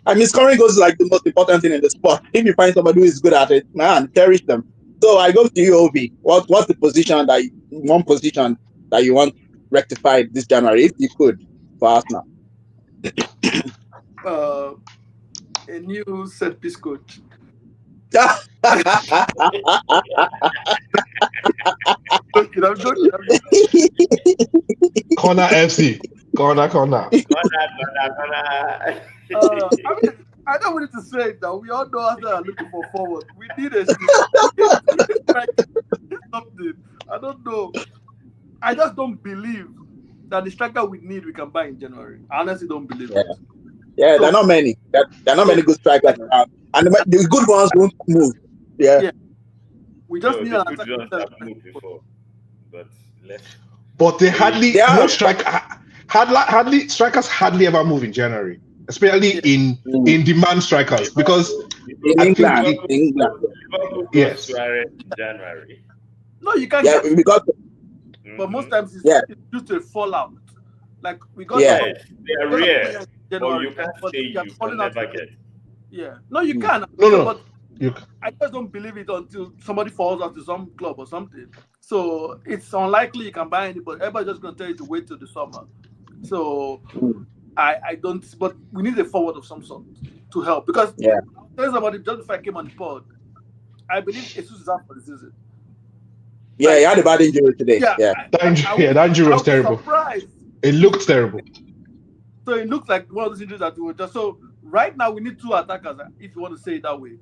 I mean, scoring goals is like the most important thing in the sport. If you find somebody who is good at it, man, cherish them. So I go to you, Obi. What's the position one position that you want rectified this January, if you could, for Arsenal? A new set piece coach. I'm joking. Corner FC. Corner. Corner. I mean, I don't want to say it now. We all know Arsenal are looking for forward. We need a something. I don't know. I just don't believe that the striker we need we can buy in January. I honestly don't believe it. Yeah, there are not many. There are not many good strikers around, and the good ones won't move. Yeah. We just need an good attacker. ones have moved before, but let's. But they hardly strikers hardly ever move in January, especially in demand strikers, because in England, Liverpool yes, Suarez in January. No, you can't. Yeah, because but most times it's due to a fallout. Like we got. Yes, they are rare. January, but you can't say you can never get. Yeah, no, you can. No. But I just don't believe it until somebody falls out to some club or something. So it's unlikely you can buy anybody. Everybody's just going to tell you to wait till the summer. So I don't. But we need a forward of some sort to help, because there's somebody just before I came on the pod. I believe Jesus is out for the season. Yeah, he had a bad injury today. That injury was terrible. Surprised. It looked terrible. So it looks like one of those injuries that we were just. So right now we need two attackers, if you want to say it that way.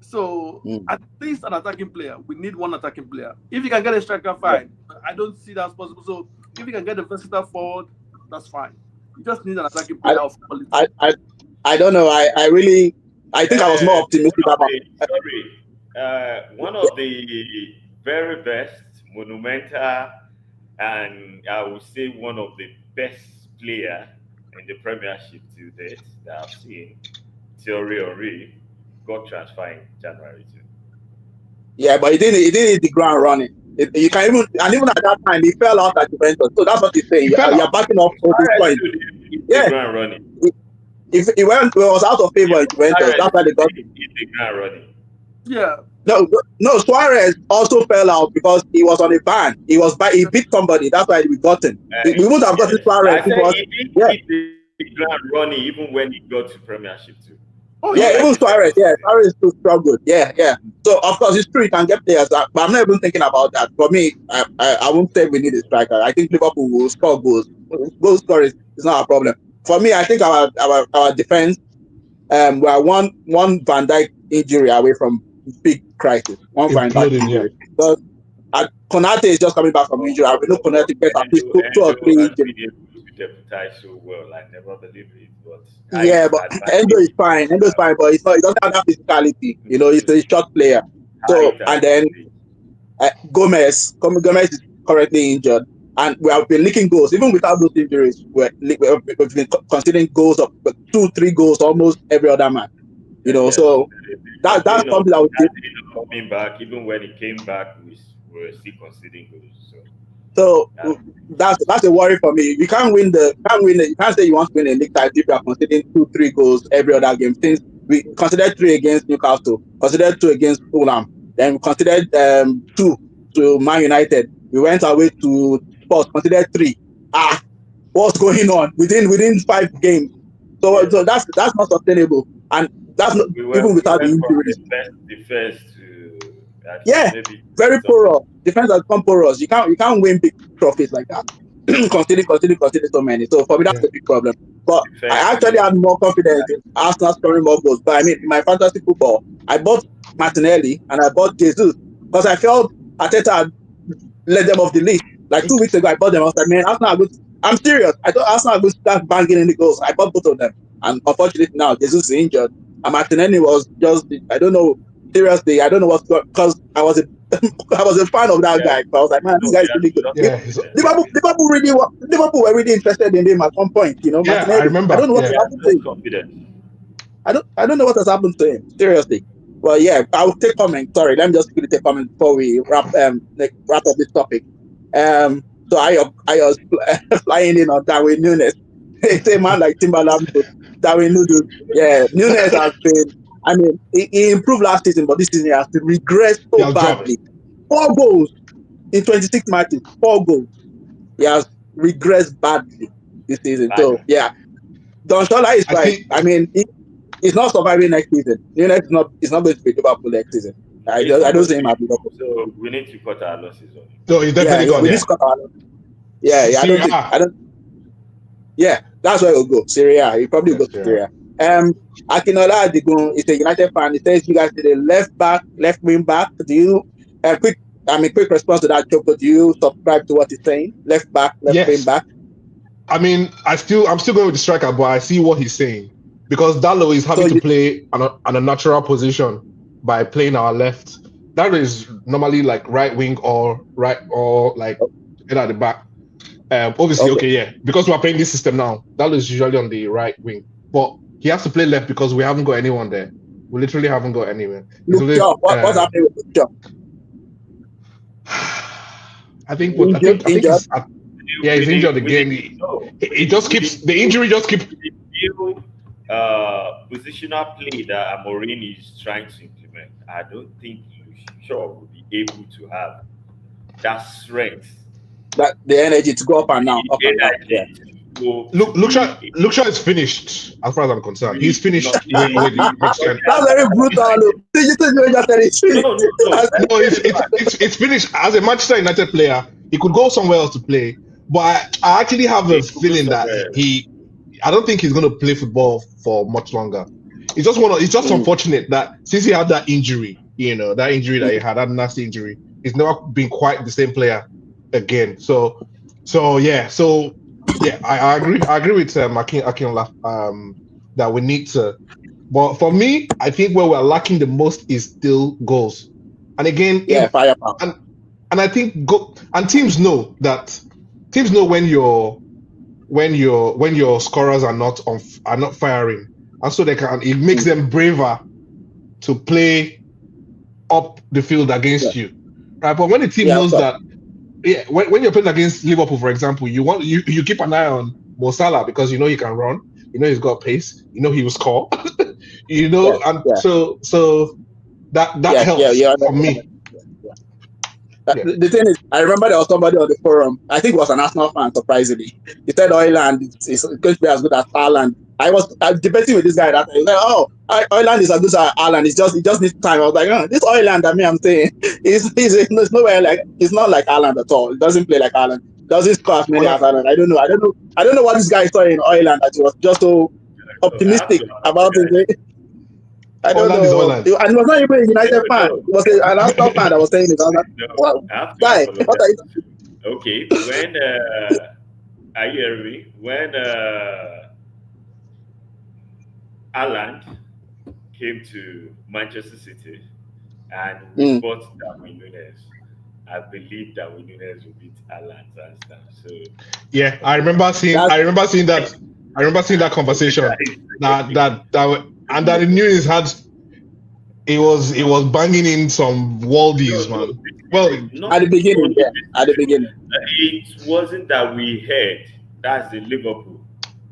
So at least an attacking player. We need one attacking player. If you can get a striker, fine. I don't see that as possible. So if you can get a versatile forward, that's fine. You just need an attacking player. I don't know. I think I was more optimistic about. One of the very best, monumental, and I would say one of the best player in the Premiership to date that I've seen, Thierry Henry, got transferred in January too. Yeah, but he didn't hit the ground running. You can even at that time he fell out at Juventus. So that's what he's saying. You're backing off for this point. The ground running. If he was out of favor in Juventus, that's why they got him. Hit the ground running. Yeah. No, Suarez also fell out because he was on a ban. He beat somebody. That's why we got him. We wouldn't have gotten Suarez. He didn't hit the ground running even when he got to Premiership too. Oh, yeah, even Suarez. Yeah, Suarez still struggled. Yeah. So of course it's true you can get players, but I'm not even thinking about that. For me, I won't say we need a striker. I think Liverpool will score goals. Goal scoring is not a problem. For me, I think our defense, we are one Van Dijk injury away from big crisis. One Van Dijk injury. Because Konate is just coming back from injury. I will know Konate get at least two or three injuries. Deputize so well. I never believed it, but Endo is fine. Endo is fine, but he doesn't have that physicality. You know, he's a short player. So and then Gomez is currently injured, and we have been leaking goals even without those injuries. We've been conceding goals of 2-3 goals almost every other man. You know, so that's something that we coming back. Even when he came back, we were still conceding goals. So that's a worry for me. You can't win you can't say you want to win a league title if you are conceding 2-3 goals every other game. Since we considered 3 against Newcastle, considered 2 against Fulham, then we considered 2 to Man United. We went away to Spurs, considered 3. What's going on within 5 games? So that's not sustainable, and that's not even without the injuries. Best defense very porous. Defense has become porous. You can't win big trophies like that. Considering so many. So for me, that's a big problem. But I actually had more confidence in Arsenal scoring more goals. But I mean, in my fantasy football, I bought Martinelli and I bought Jesus because I felt Arteta had led them off the league. Like 2 weeks ago, I bought them. I was like, man, Arsenal are good. I'm serious. I thought Arsenal are going to start banging in the goals. I bought both of them. And unfortunately now, Jesus is injured. And Martinelli was just, I don't know, seriously, I don't know what's going on, because I was a fan of that guy. But I was like, man, this guy's really good. Liverpool were really interested in him at one point. You know, Martinelli, I remember. I don't know what has happened to him. I don't know what has happened to him. Seriously. Well, yeah, I'll take comment. Sorry, let me just quickly take comment before we wrap up this topic. So I was flying in on Darwin Nunes. It's a man like Timberland, Darwin Nunes. Yeah, Nunes has been. I mean, he improved last season, but this season he has regressed so badly. 4 goals in 26 matches. 4 goals. He has regressed badly this season. So yeah, Don Shola is right. I mean, he's not surviving next season. Nunes is not going to be Liverpool next season. I don't see him at Liverpool. So we need to cut our losses on. So he's definitely gone. We need to cut our losses. Yeah, I don't. Yeah, that's where we'll go. Syria. He probably goes to Syria. Akinola Adigun is a United fan. He says you guys did a left wing back. Do you quick response to that, Choco? Do you subscribe to what he's saying? Left back, wing back. I mean, I'm still going with the striker, but I see what he's saying because Dalot is having to play on a natural position by playing our left. That is normally like right wing or like at the back. Obviously, because we're playing this system now, Dalot is usually on the right wing, but he has to play left because we haven't got anyone there. We literally haven't got anyone. What's happening with Luke Shaw? I think he's injured again. He just keeps the injury. Just keeps positional play that Amorim is trying to implement. I don't think Shaw will be able to have that strength, that the energy to go up and down. Luke Shaw is finished as far as I'm concerned. He's finished. That's very brutal. It's finished. As a Manchester United player, he could go somewhere else to play. But I actually have a feeling that I don't think he's going to play football for much longer. It's just unfortunate that since he had that injury, that injury that he had, that nasty injury, he's never been quite the same player again. So I agree with Akinola that we need to. But for me, I think where we're lacking the most is still goals. And again, firepower. And I think teams know that. Teams know when your scorers are not firing, and so it makes them braver to play up the field against you, right? But when the team knows that, when you're playing against Liverpool, for example, you keep an eye on Mo Salah because he can run, he's got pace, he will score, so that helps for me. The thing is, I remember there was somebody on the forum, I think it was an Arsenal fan, surprisingly. He said Oiland is going to be as good as Haaland. I was debating with this guy that he was like, Oiland is as good as Haaland. He just needs time. I was like, this Oiland that I'm saying, he's nowhere like, he's not like Haaland at all. He doesn't play like Haaland. Doesn't score as many as Haaland. I don't know what this guy saw in Oiland that he was just so optimistic about it. I don't know. And he was not even a United fan. He was an Arsenal fan that was saying it. I was like, guy, what are you doing? Okay, when are you hearing me? When Haaland came to Manchester City and we bought Darwin Nunes, I believe Darwin Nunes will beat Haaland hands down. So yeah, I remember seeing that conversation. And that Nunes he was banging in some worldies, man. Well, at the beginning. It wasn't that we heard. That's the Liverpool.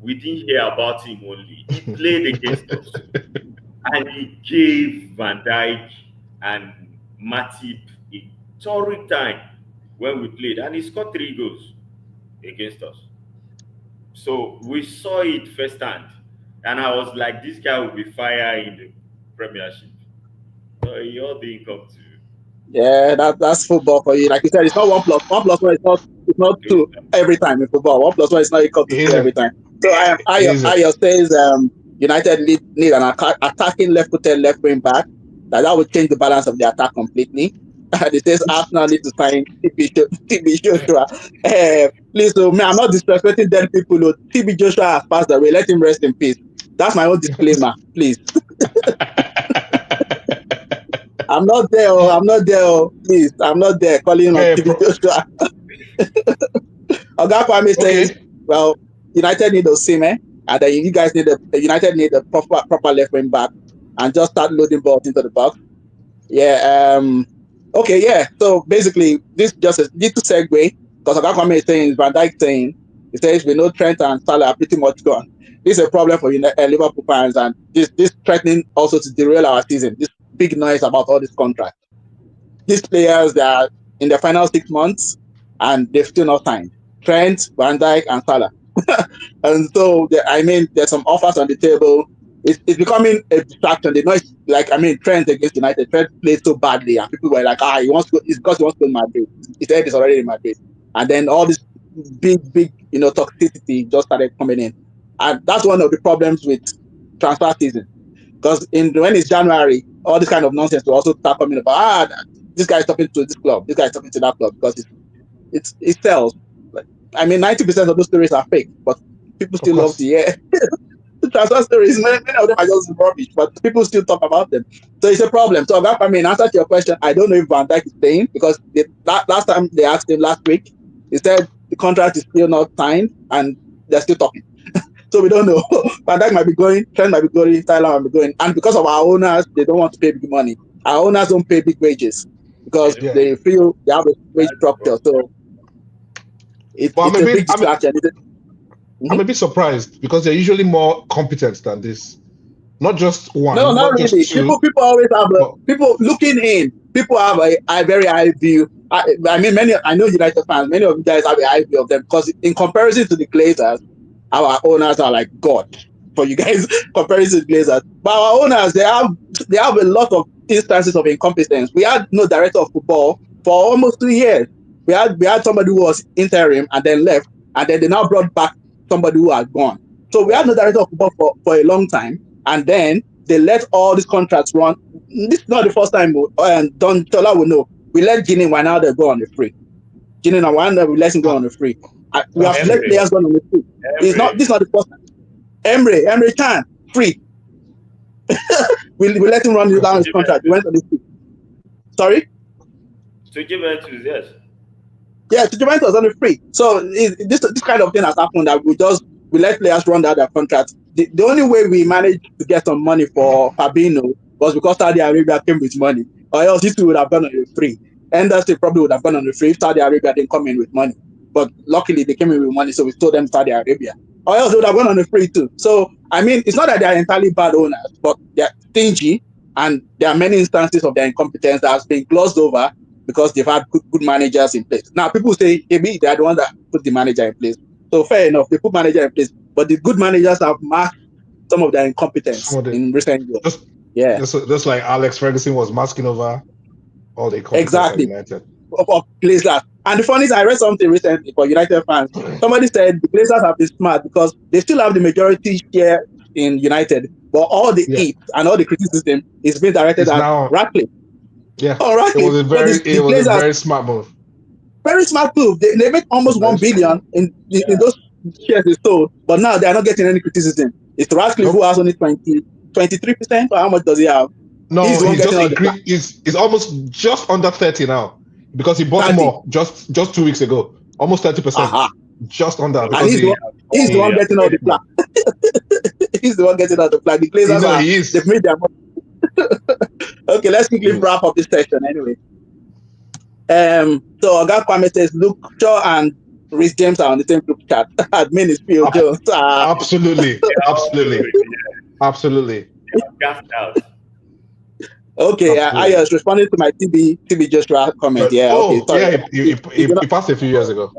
We didn't hear about him only. He played against us, and he gave Van Dijk and Matip a torrid time when we played, and he scored 3 goals against us. So we saw it firsthand. And I was like, this guy will be fire in the Premiership. So he all didn't come to. Yeah, that's football for you. Like you said, it's not 1+1. 1+1 it's not 2 every time in football. 1+1 is not equal to 2 every time. So Ayo says United need an attacking left-footed left wing back. That would change the balance of the attack completely. And it says Arsenal need to sign TB Joshua. Please, I'm not disrespecting dead people. TB Joshua has passed away. Let him rest in peace. That's my own disclaimer, please. I'm not there. Please, I'm not there calling on TB Joshua. Oga Kwame says, well, United need Osimhen, and then you guys United need a proper left wing back, and just start loading balls into the box. Yeah. Okay. Yeah. So basically, this just a little segue because Kwame is saying, Van Dijk saying, he says we know Trent and Salah are pretty much gone. This is a problem for Liverpool fans, and this threatening also to derail our season. This big noise about all these contracts. These players, they are in the final 6 months, and they've still not signed. Trent, Van Dijk, and Salah. And so, there's some offers on the table. It's becoming a distraction. The noise, Trent against United. Trent played so badly, and people were like, he wants to go. It's because he wants to go to Madrid. He said he's already in Madrid, and then all this big, toxicity just started coming in, and that's one of the problems with transfer season. Because when it's January, all this kind of nonsense will also start coming about. This guy's talking to this club. This guy's talking to that club because it sells. 90% of those stories are fake, but people still love to hear the transfer stories. Many of them are just rubbish, but people still talk about them. So it's a problem. So in answer to your question, I don't know if Van Dijk is staying, because last time they asked him last week, he said the contract is still not signed and they're still talking. So we don't know. Van Dijk might be going, Trent might be going, Tyler might be going. And because of our owners, they don't want to pay big money. Our owners don't pay big wages because they feel they have a wage structure. So it's a big distraction. I'm a bit surprised because they're usually more competent than this. Not just one. No, not really. People always have people looking in. People have a very high view. I know United fans. Many of you guys have a high view of them because, in comparison to the Glazers, our owners are like God for you guys. Comparison to the Glazers, but our owners they have a lot of instances of incompetence. We had no director of football for almost 2 years. We had somebody who was interim and then left, and then they now brought back somebody who had gone. So we had no director of football for a long time. And then they let all these contracts run. This is not the first time, and Don Tola will know. We let Gini Wijnaldum go on the free. Gini Wijnaldum, we let him go on the free. We have let players go on the free. This is not the first time. Emre Can, free. we let him run down his contract. He went on the free. Sorry? To Juventus, yes. Yeah, to Juventus on the free. So this kind of thing has happened, that we let players run down their contracts. The only way we managed to get some money for Fabinho was because Saudi Arabia came with money, or else these two would have gone on the free. Anderson probably would have gone on the free if Saudi Arabia didn't come in with money. But luckily they came in with money, so we told them Saudi Arabia. Or else they would have gone on the free too. So it's not that they are entirely bad owners, but they're stingy, and there are many instances of their incompetence that has been glossed over because they've had good managers in place. Now people say maybe they are the ones that put the manager in place. So fair enough, they put manager in place, but the good managers have masked some of their incompetence in recent years. Just like Alex Ferguson was masking over all the incompetence exactly of United. Of Glazers. And the funny is, I read something recently for United fans. Somebody said the Glazers have been smart because they still have the majority share in United, but all the hate and all the criticism is being directed at Ratcliffe. Yeah, all right. It was a very smart move. Very smart move. They make almost 1 billion in those shares they sold, but now they are not getting any criticism. It's Ratcliffe who has only 23%, or how much does he have? No, he's almost just under 30 now, because he bought 30. More just 2 weeks ago. Almost 30%. Just under. And he's the one getting all the flag. He's the one getting all the flag. The Glazers they've made their money. Okay, let's quickly wrap up this session anyway. So Oga Kwame says Luke Shaw and Rhys James are on the same group chat. Admin is Phil Jones. Absolutely. Gassed out. Okay, I was responding to my TB Joshua comment. Yeah, okay. Sorry. He passed a few years ago.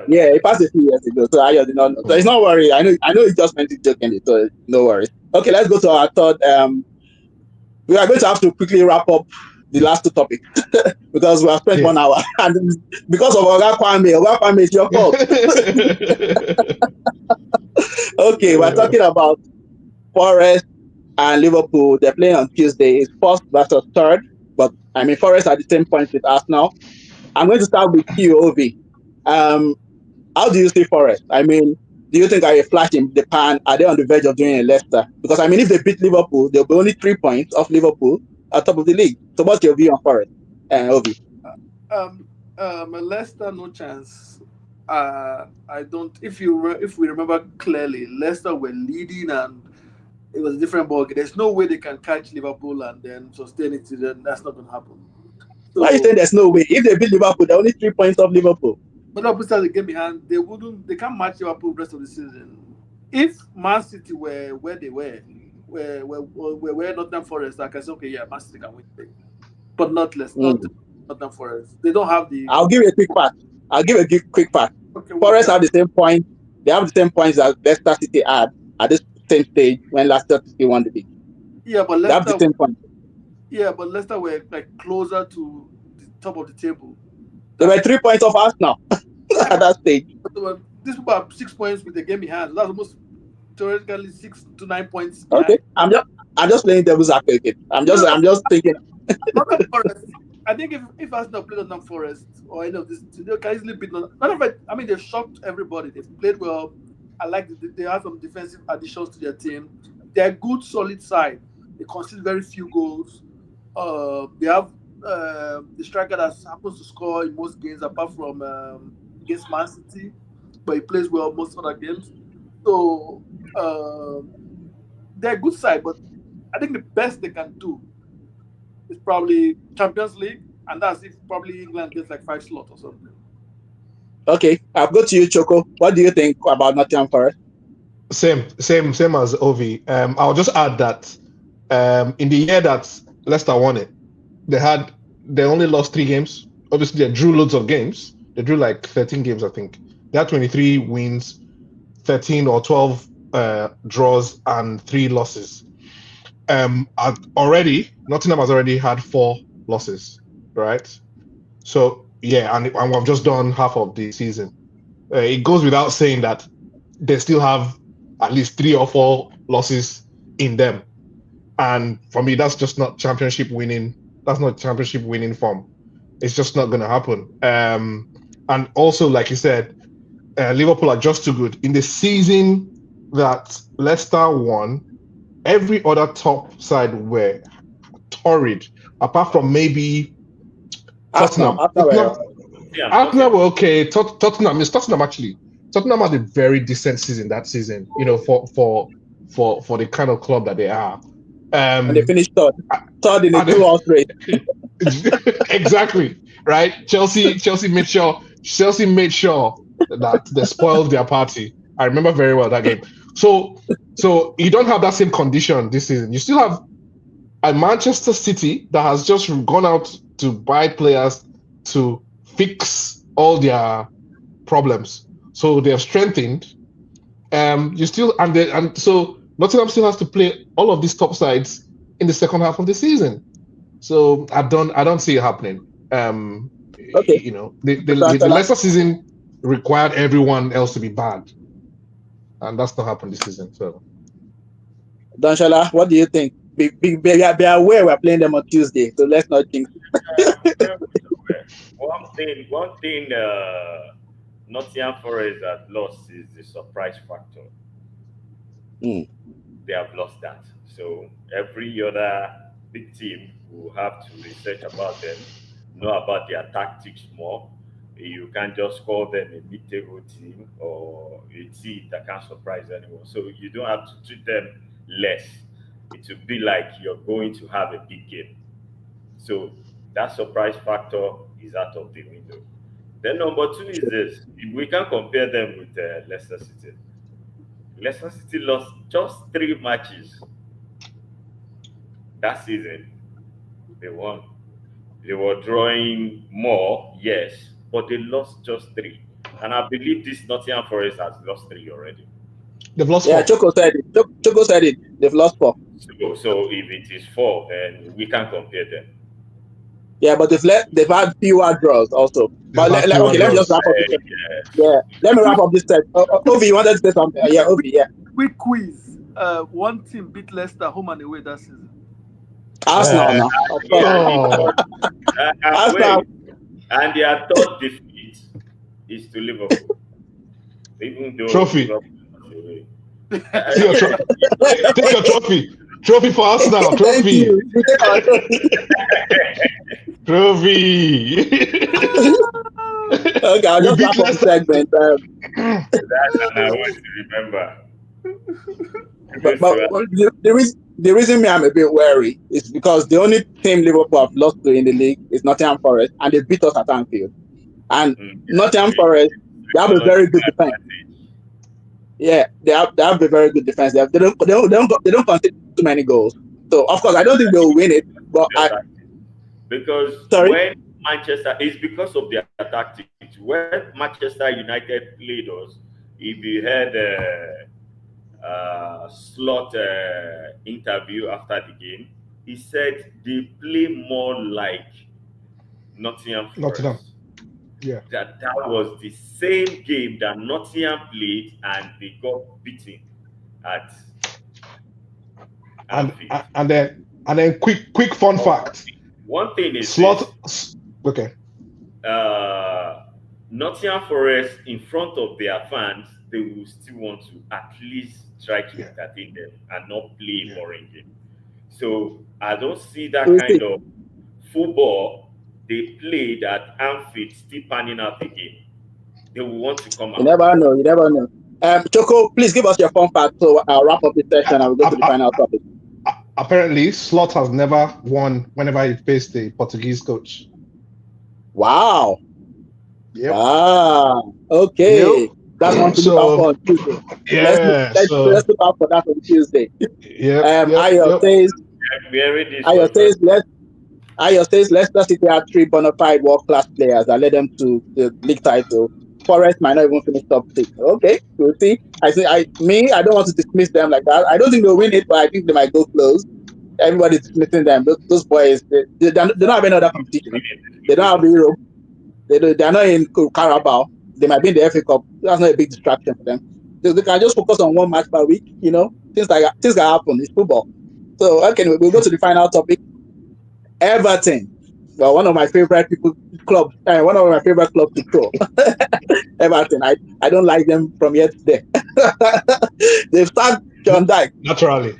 Yeah, he passed a few years ago. So I did not know. So it's not worry. I know he just meant it jokingly, so no worries. Okay, let's go to our third. We are going to have to quickly wrap up the last two topics because we have spent 1 hour, and because of Oga Kwame, it's your fault. Okay, we're talking about Forest and Liverpool. They're playing on Tuesday. It's first versus third, but Forest are the same points with Arsenal. I'm going to start with QOV. How do you see Forest? Do you think are a flash in the pan? Are they on the verge of doing a Leicester? Because if they beat Liverpool, they'll be only 3 points off Liverpool at top of the league. So what's your view on Forest? Ovi? Leicester, no chance. I don't. If we remember clearly, Leicester were leading and it was a different ball game. There's no way they can catch Liverpool and then sustain it. That's not going to happen. So, why are you saying there's no way? If they beat Liverpool, they're only 3 points off Liverpool. But besides the game in hand, they can't match Liverpool the rest of the season. If Man City were where they where Nottingham Forest, I can say, okay, yeah, Man City can win today. But not less, not Nottingham Forest. They don't have the. I'll give you a quick pass. Quick pass. Okay, Forest have the same point. They have the same points that Leicester City had at this same stage when Leicester City won the league. Yeah, but Leicester, they have the same point. Yeah, but Leicester were like closer to the top of the table. They were 3 points off Arsenal at that stage. These people have 6 points with the game in hand. That's almost theoretically 6 to 9 points. Okay, I'm just playing devil's advocate. I'm just thinking. I think if Arsenal played Nottingham Forest or any of this, they can easily beat Nottingham. I mean, they've shocked everybody. They've played well. I like they have some defensive additions to their team. They're a good, solid side. They concede very few goals. They have the striker that happens to score in most games, apart from against Man City, but he plays well most other games. So they're a good side, but I think the best they can do is probably Champions League, and that's if probably England gets like 5 slots or something. Okay, I'll go to you, Choco. What do you think about Nottingham Forest? Same as Ovi. I'll just add that in the year that Leicester won it, they only lost 3 games. Obviously, they drew loads of games. They drew like 13 games, I think. They had 23 wins, 13 or 12 draws, and 3 losses. Nottingham has already had 4 losses, right? So yeah, and we've just done half of the season. It goes without saying that they still have at least 3 or 4 losses in them, and for me, that's just not championship winning. That's not championship winning form. It's just not going to happen. And also, like you said, Liverpool are just too good. In the season that Leicester won, every other top side were torrid, apart from maybe Tottenham. Arsenal were okay. Tottenham actually. Tottenham had a very decent season that season. For the kind of club that they are. And they finished third in the 2-horse race. Exactly, right? Chelsea made sure that they spoiled their party. I remember very well that game. So you don't have that same condition this season. You still have a Manchester City that has just gone out to buy players to fix all their problems. So they have strengthened. So Nottingham still has to play all of these top sides in the second half of the season. So I don't see it happening. Okay. The Leicester season required everyone else to be bad, and that's not happened this season. So, Danshala, what do you think? Be aware we're playing them on Tuesday, so let's not think. One thing Nottingham Forest have lost is the surprise factor. They have lost that. So every other big team will have to research about them, know about their tactics more. You can't just call them a mid-table team or a team that can't surprise anyone. So you don't have to treat them less. It will be like you're going to have a big game. So that surprise factor is out of the window. Then number 2 is this. We can compare them with Leicester City. Leicester City lost just 3 matches that season. They won. They were drawing more, yes, but they lost just 3. And I believe this Nottingham Forest has lost 3 already. They've lost 4. Choco said it. They've lost 4. So if it is 4, then we can compare them. Yeah, but they've had fewer draws also. But let me just wrap up this. Yeah, let me wrap up this set. Ovi, you wanted to say something? Yeah, Ovi, yeah. Quick quiz. One team beat Leicester home and away that season. Arsenal now. Arsenal. And their 3rd defeat is to Liverpool. Even though trophy. Take your trophy. Trophy for Arsenal. Trophy. Trophy. Okay, I'll just wrap up the segment. That's what I want to remember. But the reason me I'm a bit wary is because the only team Liverpool have lost to in the league is Nottingham Forest, and they beat us at Anfield. And Nottingham Forest, they have a very good defense. Yeah, they have a very good defense. They don't concede too many goals. So of course, I don't think they'll win it. But because sorry, when Manchester, it's because of their tactics. When Manchester United played us, if you had a slot interview after the game, he said they play more like Nottingham Forest. Yeah. That was the same game that Nottingham played and they got beaten at Anfield. And then quick fun fact. One thing is slot. Okay. Nottingham Forest in front of their fans, they will still want to at least try to entertain them and not play a boring game. So I don't see that kind of football they played at Anfield still panning out the game. They will want to come out. You never know. Choco, please give us your fun fact so I'll wrap up this session and we'll go to the final topic. Apparently, Slot has never won whenever he faced the Portuguese coach. Wow. Yep. Ah, okay. Yep. That's one to look out for on Tuesday. Yeah. Let's look out for that on Tuesday. Yeah. Ayo says Leicester City had 3 bona fide world-class players that led them to the league title. Forest might not even finish top 6. Okay, we'll see. I don't want to dismiss them like that. I don't think they'll win it, but I think they might go close. Everybody's dismissing them. Those boys, they don't have any other competition. They don't have Europe. They're not in Carabao. They might be in the FA Cup. That's not a big distraction for them. They can just focus on one match per week. You know, things can happen. It's football. So okay, we'll go to the final topic. Everton. Well, one of my favorite clubs to throw. Everton. I don't like them from yesterday. They've started John Dyche. Naturally.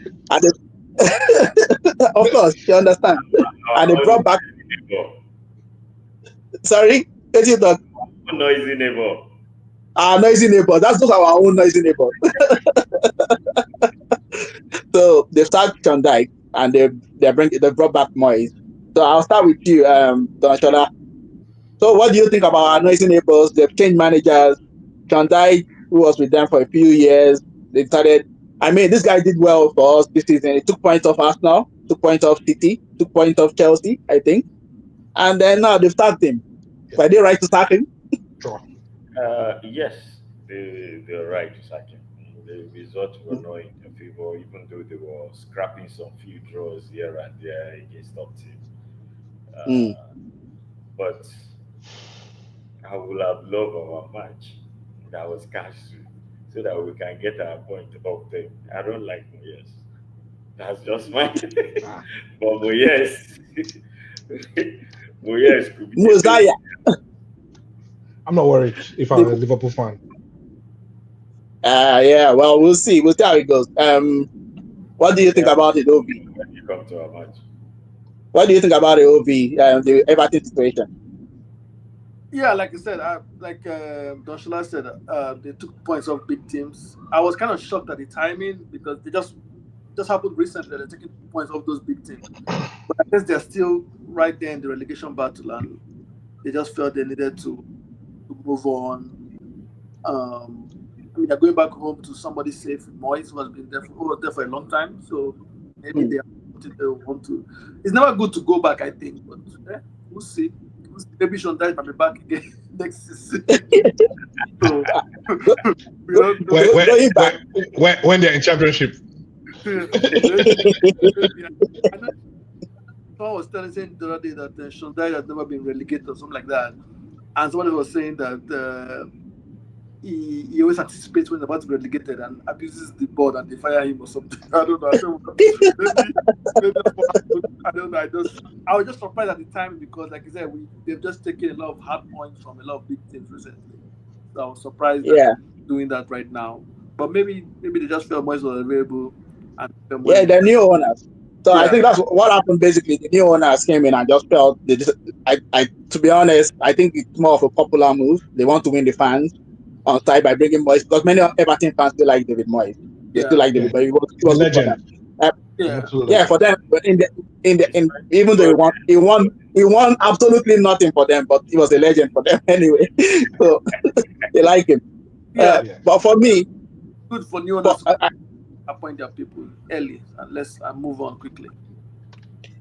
Of course, you understand. And they brought back. Sorry, what you talk? Noisy neighbor. Noisy neighbor. That's just our own noisy neighbor. So they've started John Dyche and they brought back Moyes. So I'll start with you, Don Shola. So what do you think about our noisy neighbors? They've changed managers. John Dyche, who was with them for a few years, they started. I mean, this guy did well for us this season. He took points off Arsenal, took points off City, took points off Chelsea, I think. And then now they've sacked him. Were they right to sack him? Sure. Yes, they're right to sack him. The results were not in their favor, even though they were scrapping some few draws here and there against top teams. But I would have loved our match that was cancelled so that we can get our point of them. I don't like Moyes. That's just mine. But Moyes could be Mosiah. I'm not worried if I'm a Liverpool fan. Yeah, well, we'll see. We'll see how it goes. What do you think about it, Ovi? When you come to our match. What do you think about it, Ovi, the Everton situation? Yeah, like I said, Don Shola said, they took points off big teams. I was kind of shocked at the timing because they just happened recently. They're taking points off those big teams. But I guess they're still right there in the relegation battle, and they just felt they needed to move on. I mean, they're going back home to somebody safe. Moyes who has been there for a long time, so maybe they want to. It's never good to go back, I think, but we'll see. Maybe Sean Dyche might be back again next season. So, when they're in championship. Someone was saying the other day that Sean Dyche had never been relegated or something like that, and somebody was saying that he always anticipates when he's about to be relegated and abuses the board and they fire him or something. I don't know. Maybe I don't know. I was just surprised at the time because, like I said, they've just taken a lot of hard points from a lot of big teams recently. So I was surprised that they're doing that right now. But maybe they just felt Moyes was available. And the new owners. So I think that's what happened. Basically, the new owners came in and just felt to be honest, I think it's more of a popular move. They want to win the fans on side by bringing Moyes because many Everton fans still like David Moyes. They still like David, but he was legend. Yeah. Absolutely. Yeah, for them, but in even though he won absolutely nothing for them, but he was a legend for them anyway. So they like him. Yeah. Yeah. But for me, Good for new but owners to appoint their people early and let's move on quickly.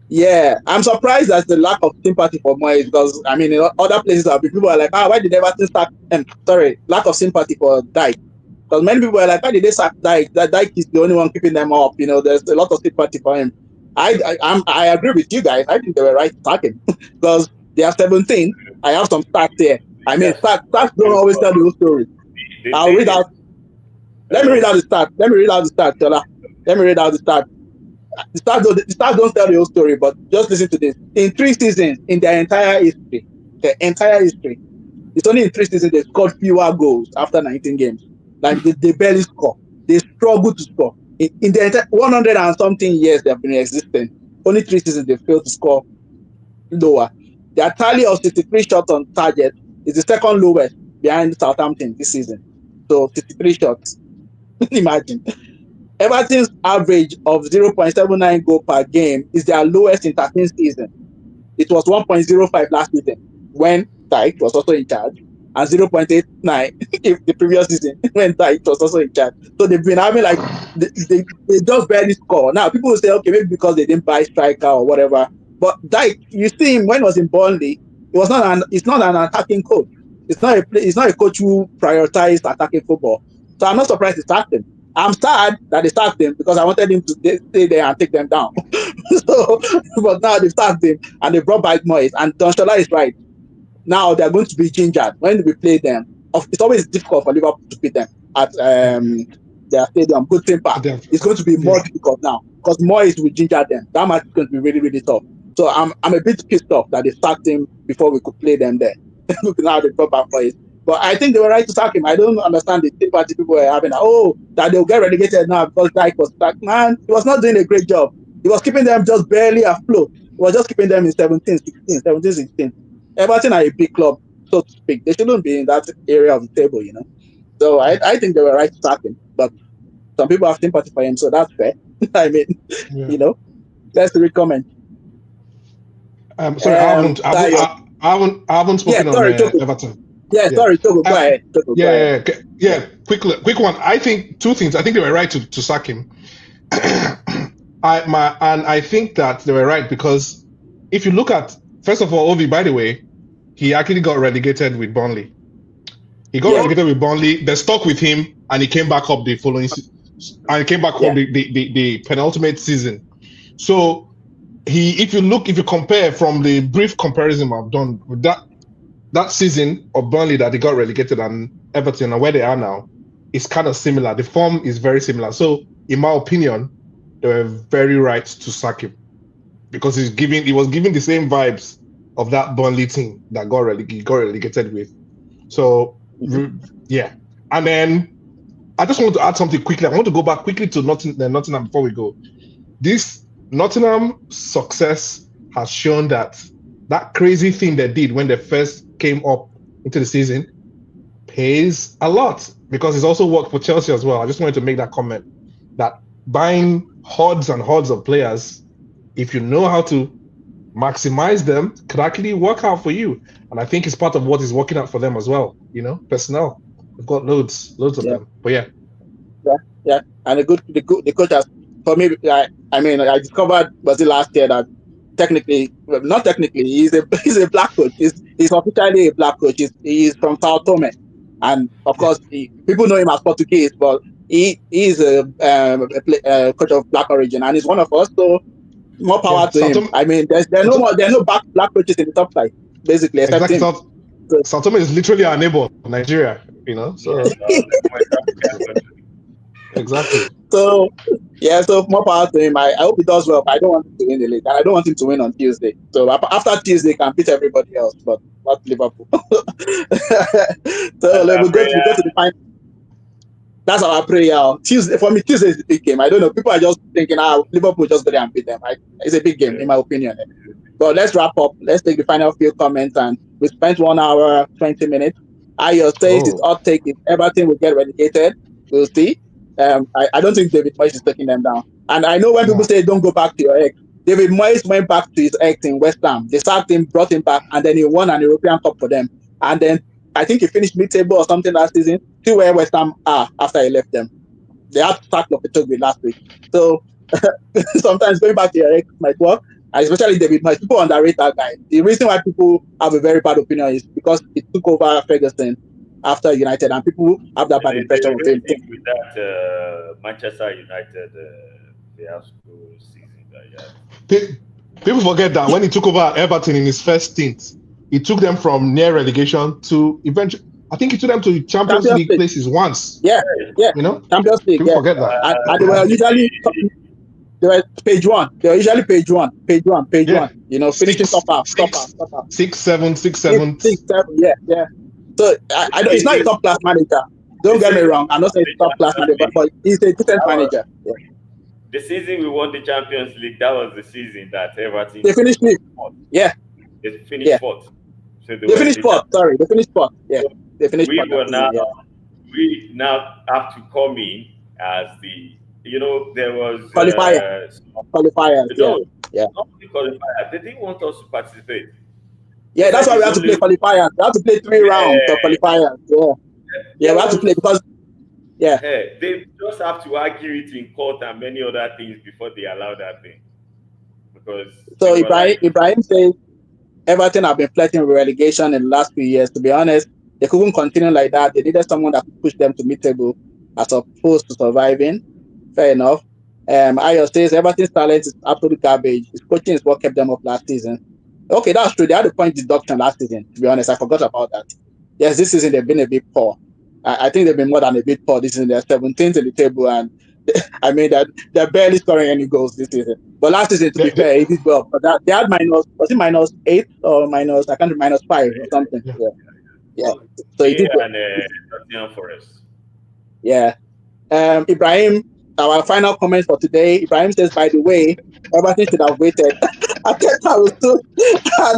yeah, I'm surprised at the lack of sympathy for Moyes because I mean, in other places, people are like, why did Everton start? Sorry, lack of sympathy for Dyche. Because many people are like, why did they sack Dyche? That Dyche is the only one keeping them up. There's a lot of sympathy for him. I agree with you guys. I think they were right to sack him because they are 17. I have some stats here. I mean, Yes. stats don't always tell the whole story. The I'll thing read is, out. Let me read out the stats. Tola. Let me read out the stats. The stats don't tell the whole story, but just listen to this. In 3 seasons, in their entire history, it's only in 3 seasons they scored fewer goals after 19 games. Like they barely score. They struggle to score. In the entire 100 and something years they've been existing, only 3 seasons they failed to score lower. Their tally of 63 shots on target is the second lowest behind Southampton this season. So 63 shots. Imagine. Everton's average of 0.79 goal per game is their lowest in 13 seasons. It was 1.05 last season when Dyche was also in charge, and 0.89 if the previous season when Dyche was also in charge. So they've been having like they just barely score. Now people will say, okay, maybe because they didn't buy striker or whatever. But Dyche, you see him when he was in Burnley, it's not an attacking coach. It's not a coach who prioritized attacking football. So I'm not surprised they sacked him. I'm sad that they sacked him because I wanted him to stay there and take them down. So, but now they've sacked him and they brought back Moyes. And Don Shola is right. Now they're going to be gingered when we play them. It's always difficult for Liverpool to beat them at their stadium, Goodison Park. It's going to be more difficult now because Moyes will ginger them. That match is going to be really, really tough. So I'm a bit pissed off that they sacked him before we could play them there. Now they brought back Moyes. But I think they were right to sack him. I don't understand the sympathy people were having. That they'll get relegated now because Dyche was sacked. Man, he was not doing a great job. He was keeping them just barely afloat. He was just keeping them in 17, 16, 17, 16. Everton are a big club, so to speak. They shouldn't be in that area of the table, So I think they were right to sack him. But some people have sympathy for him, so that's fair. I mean, let's recommend. Sorry, I haven't spoken on Everton. Yeah, sorry, Togo, go ahead. Togo, go ahead. Quick one. I think two things. I think they were right to sack him. I think that they were right because if you look at, first of all, Ovi, by the way, he actually got relegated with Burnley. He got relegated with Burnley. They stuck with him, and he came back up the following season. And he came back up the penultimate season. So if you compare from the brief comparison I've done with that season of Burnley that they got relegated and Everton and where they are now, it's kind of similar. The form is very similar. So in my opinion, they were very right to sack him because he was giving the same vibes of that Burnley team that got relegated with. So yeah. And then I just want to add something quickly. I want to go back quickly to Nottingham before we go. This Nottingham success has shown that crazy thing they did when they first came up into the season pays a lot because it's also worked for Chelsea as well. I just wanted to make that comment that buying hordes and hordes of players, if you know how to maximize them, could actually work out for you. And I think it's part of what is working out for them as well. Personnel. They've got loads of them. But yeah. And the coach has, for me, I discovered was it last year that not technically, he's a black coach. He's officially a black coach. He's from Sao Tome, and of course, people know him as Portuguese, but he is a coach of black origin, and he's one of us. So more power to him. I mean, there are no black coaches in the top flight, basically, except him. Sao Tome is literally our neighbor, Nigeria. So exactly. So more power to him. I hope he does well, but I don't want him to win the league, and I don't want him to win on Tuesday. So after Tuesday, he can beat everybody else, but not Liverpool. So we'll go to the final. That's our prayer. Tuesday for me, Tuesday is the big game. I don't know. People are just thinking, Liverpool just go there and beat them. It's a big game, in my opinion. But let's wrap up. Let's take the final few comments, and we spent 1 hour 20 minutes. Ayo says it's outtake if Everton will get relegated. We'll see. I don't think David Moyes is taking them down. And I know when people say don't go back to your ex, David Moyes went back to his ex in West Ham. They sacked him, brought him back, and then he won an European Cup for them. And then I think he finished mid-table or something last season. See where West Ham are after he left them. They had to sack Lopetegui last week. So sometimes going back to your ex might work, and especially David Moyes. People underrate that guy. The reason why people have a very bad opinion is because he took over Ferguson after United, and people have that bad impression of him. With that Manchester United fiasco season People forget that when he took over Everton in his first stint, he took them from near relegation to eventually. I think he took them to Champions League places once. Yeah. You know, Champions League. People forget that. And they were usually page one. They were usually page one. You know, finishing top half. 6, 7. Yeah. So I don't, it's not a top class manager. Don't get me wrong. I'm not saying it's top class manager, but he's a decent manager. Yeah. The season we won the Champions League, that was the season that Everton. They finished fourth. Yeah. They finished fourth. So they finished fourth. Sorry, they finished fourth. Yeah. They finished we fourth. We now have to come in as the, there was qualifiers. Yeah. Not the qualifiers. They didn't want us to participate. Yeah, that's why we have to play qualifiers. We have to play 3 rounds of qualifiers. Yeah, we have to play because. Yeah. They just have to argue it in court and many other things before they allow that thing. Because so Ibrahim says Everton have been flirting with relegation in the last few years. To be honest, they couldn't continue like that. They needed someone that could push them to mid-table as opposed to surviving. Fair enough. Ayo says Everton's talent is absolute garbage. His coaching is what kept them up last season. Okay, that's true. They had a point deduction last season. To be honest, I forgot about that. Yes, this season they've been a bit poor. I think they've been more than a bit poor this season. They're 17th in the table, and I mean that they're barely scoring any goals this season. But last season, to be fair, it did well. But they had -8 or minus? I can't remember, -5 or something. Yeah. So it did well. And Forest. Yeah. Ibrahim, our final comment for today. Ibrahim says, by the way, Everton should have waited. I was too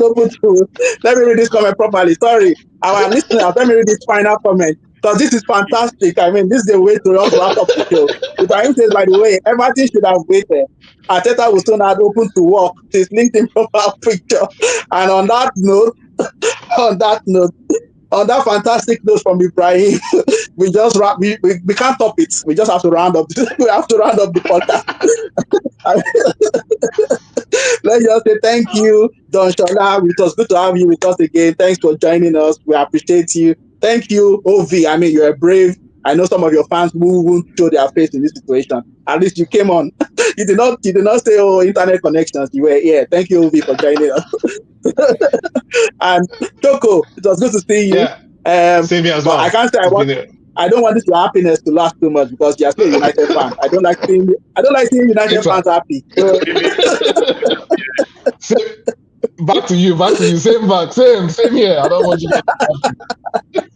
open to. Let me read this comment properly. Sorry, our listeners, let me read this final comment. Because this is fantastic. I mean, this is the way to wrap up the show. Ibrahim says, by the way, everything should have waited. Arteta was soon had open to work to his LinkedIn profile picture. And on that fantastic note from Ibrahim, we just we can't top it. We just have to round up. We have to round up the podcast. Let's just say thank you, Don Shola. It was good to have you with us again. Thanks for joining us. We appreciate you. Thank you, OV. I mean, you're brave. I know some of your fans who won't show their face in this situation. At least you came on. You did not say, oh, internet connections. You were here. Thank you, OV, for joining us. And Choco, it was good to see you. Yeah. Same here as well. I can't say I don't want this your happiness to last too much because you are still a United fan. I don't like seeing United fans happy. So. Back to you. Same here. I don't want you to be happy.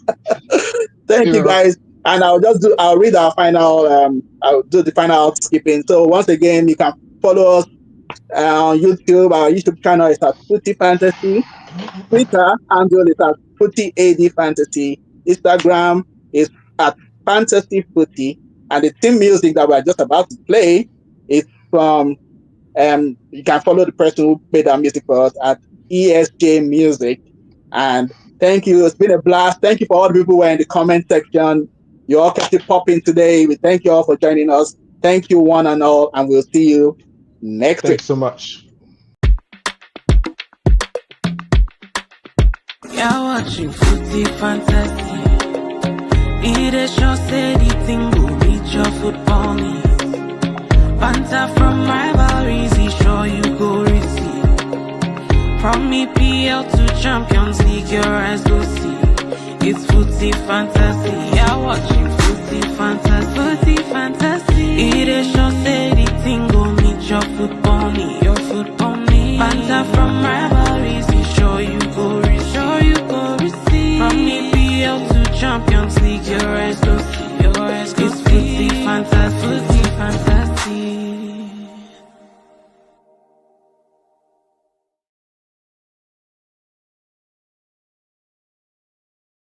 Thank you guys. And I'll read our final I'll do the final housekeeping. So once again, you can follow us on YouTube. Our YouTube channel is at Footy Fantasy. Twitter handle is at Footy AD Fantasy. Instagram is at Fantasy Footy. And the theme music that we're just about to play is from you can follow the person who made that music for us at ESJ Music. And thank you. It's been a blast. Thank you for all the people who were in the comment section. You all kept it popping today. We thank you all for joining us. Thank you one and all, and we'll see you next week. Thanks so much. You're watching Footy Fantasy. It is your steady thing will meet your football needs. Banter from rivalries, he sure you go receive. From EPL to Champions League, your eyes go see. It's Footy Fantasy. You're watching Footy Fantasy. Footy Fantasy. It is your steady thing will meet your football need. Your football need. Banter from rivalries, he sure you go receive. Sure you go receive. From EPL to Champions League, your eyes go see. Your eyes go see. It's Footy Fantasy. Footy Fantasy.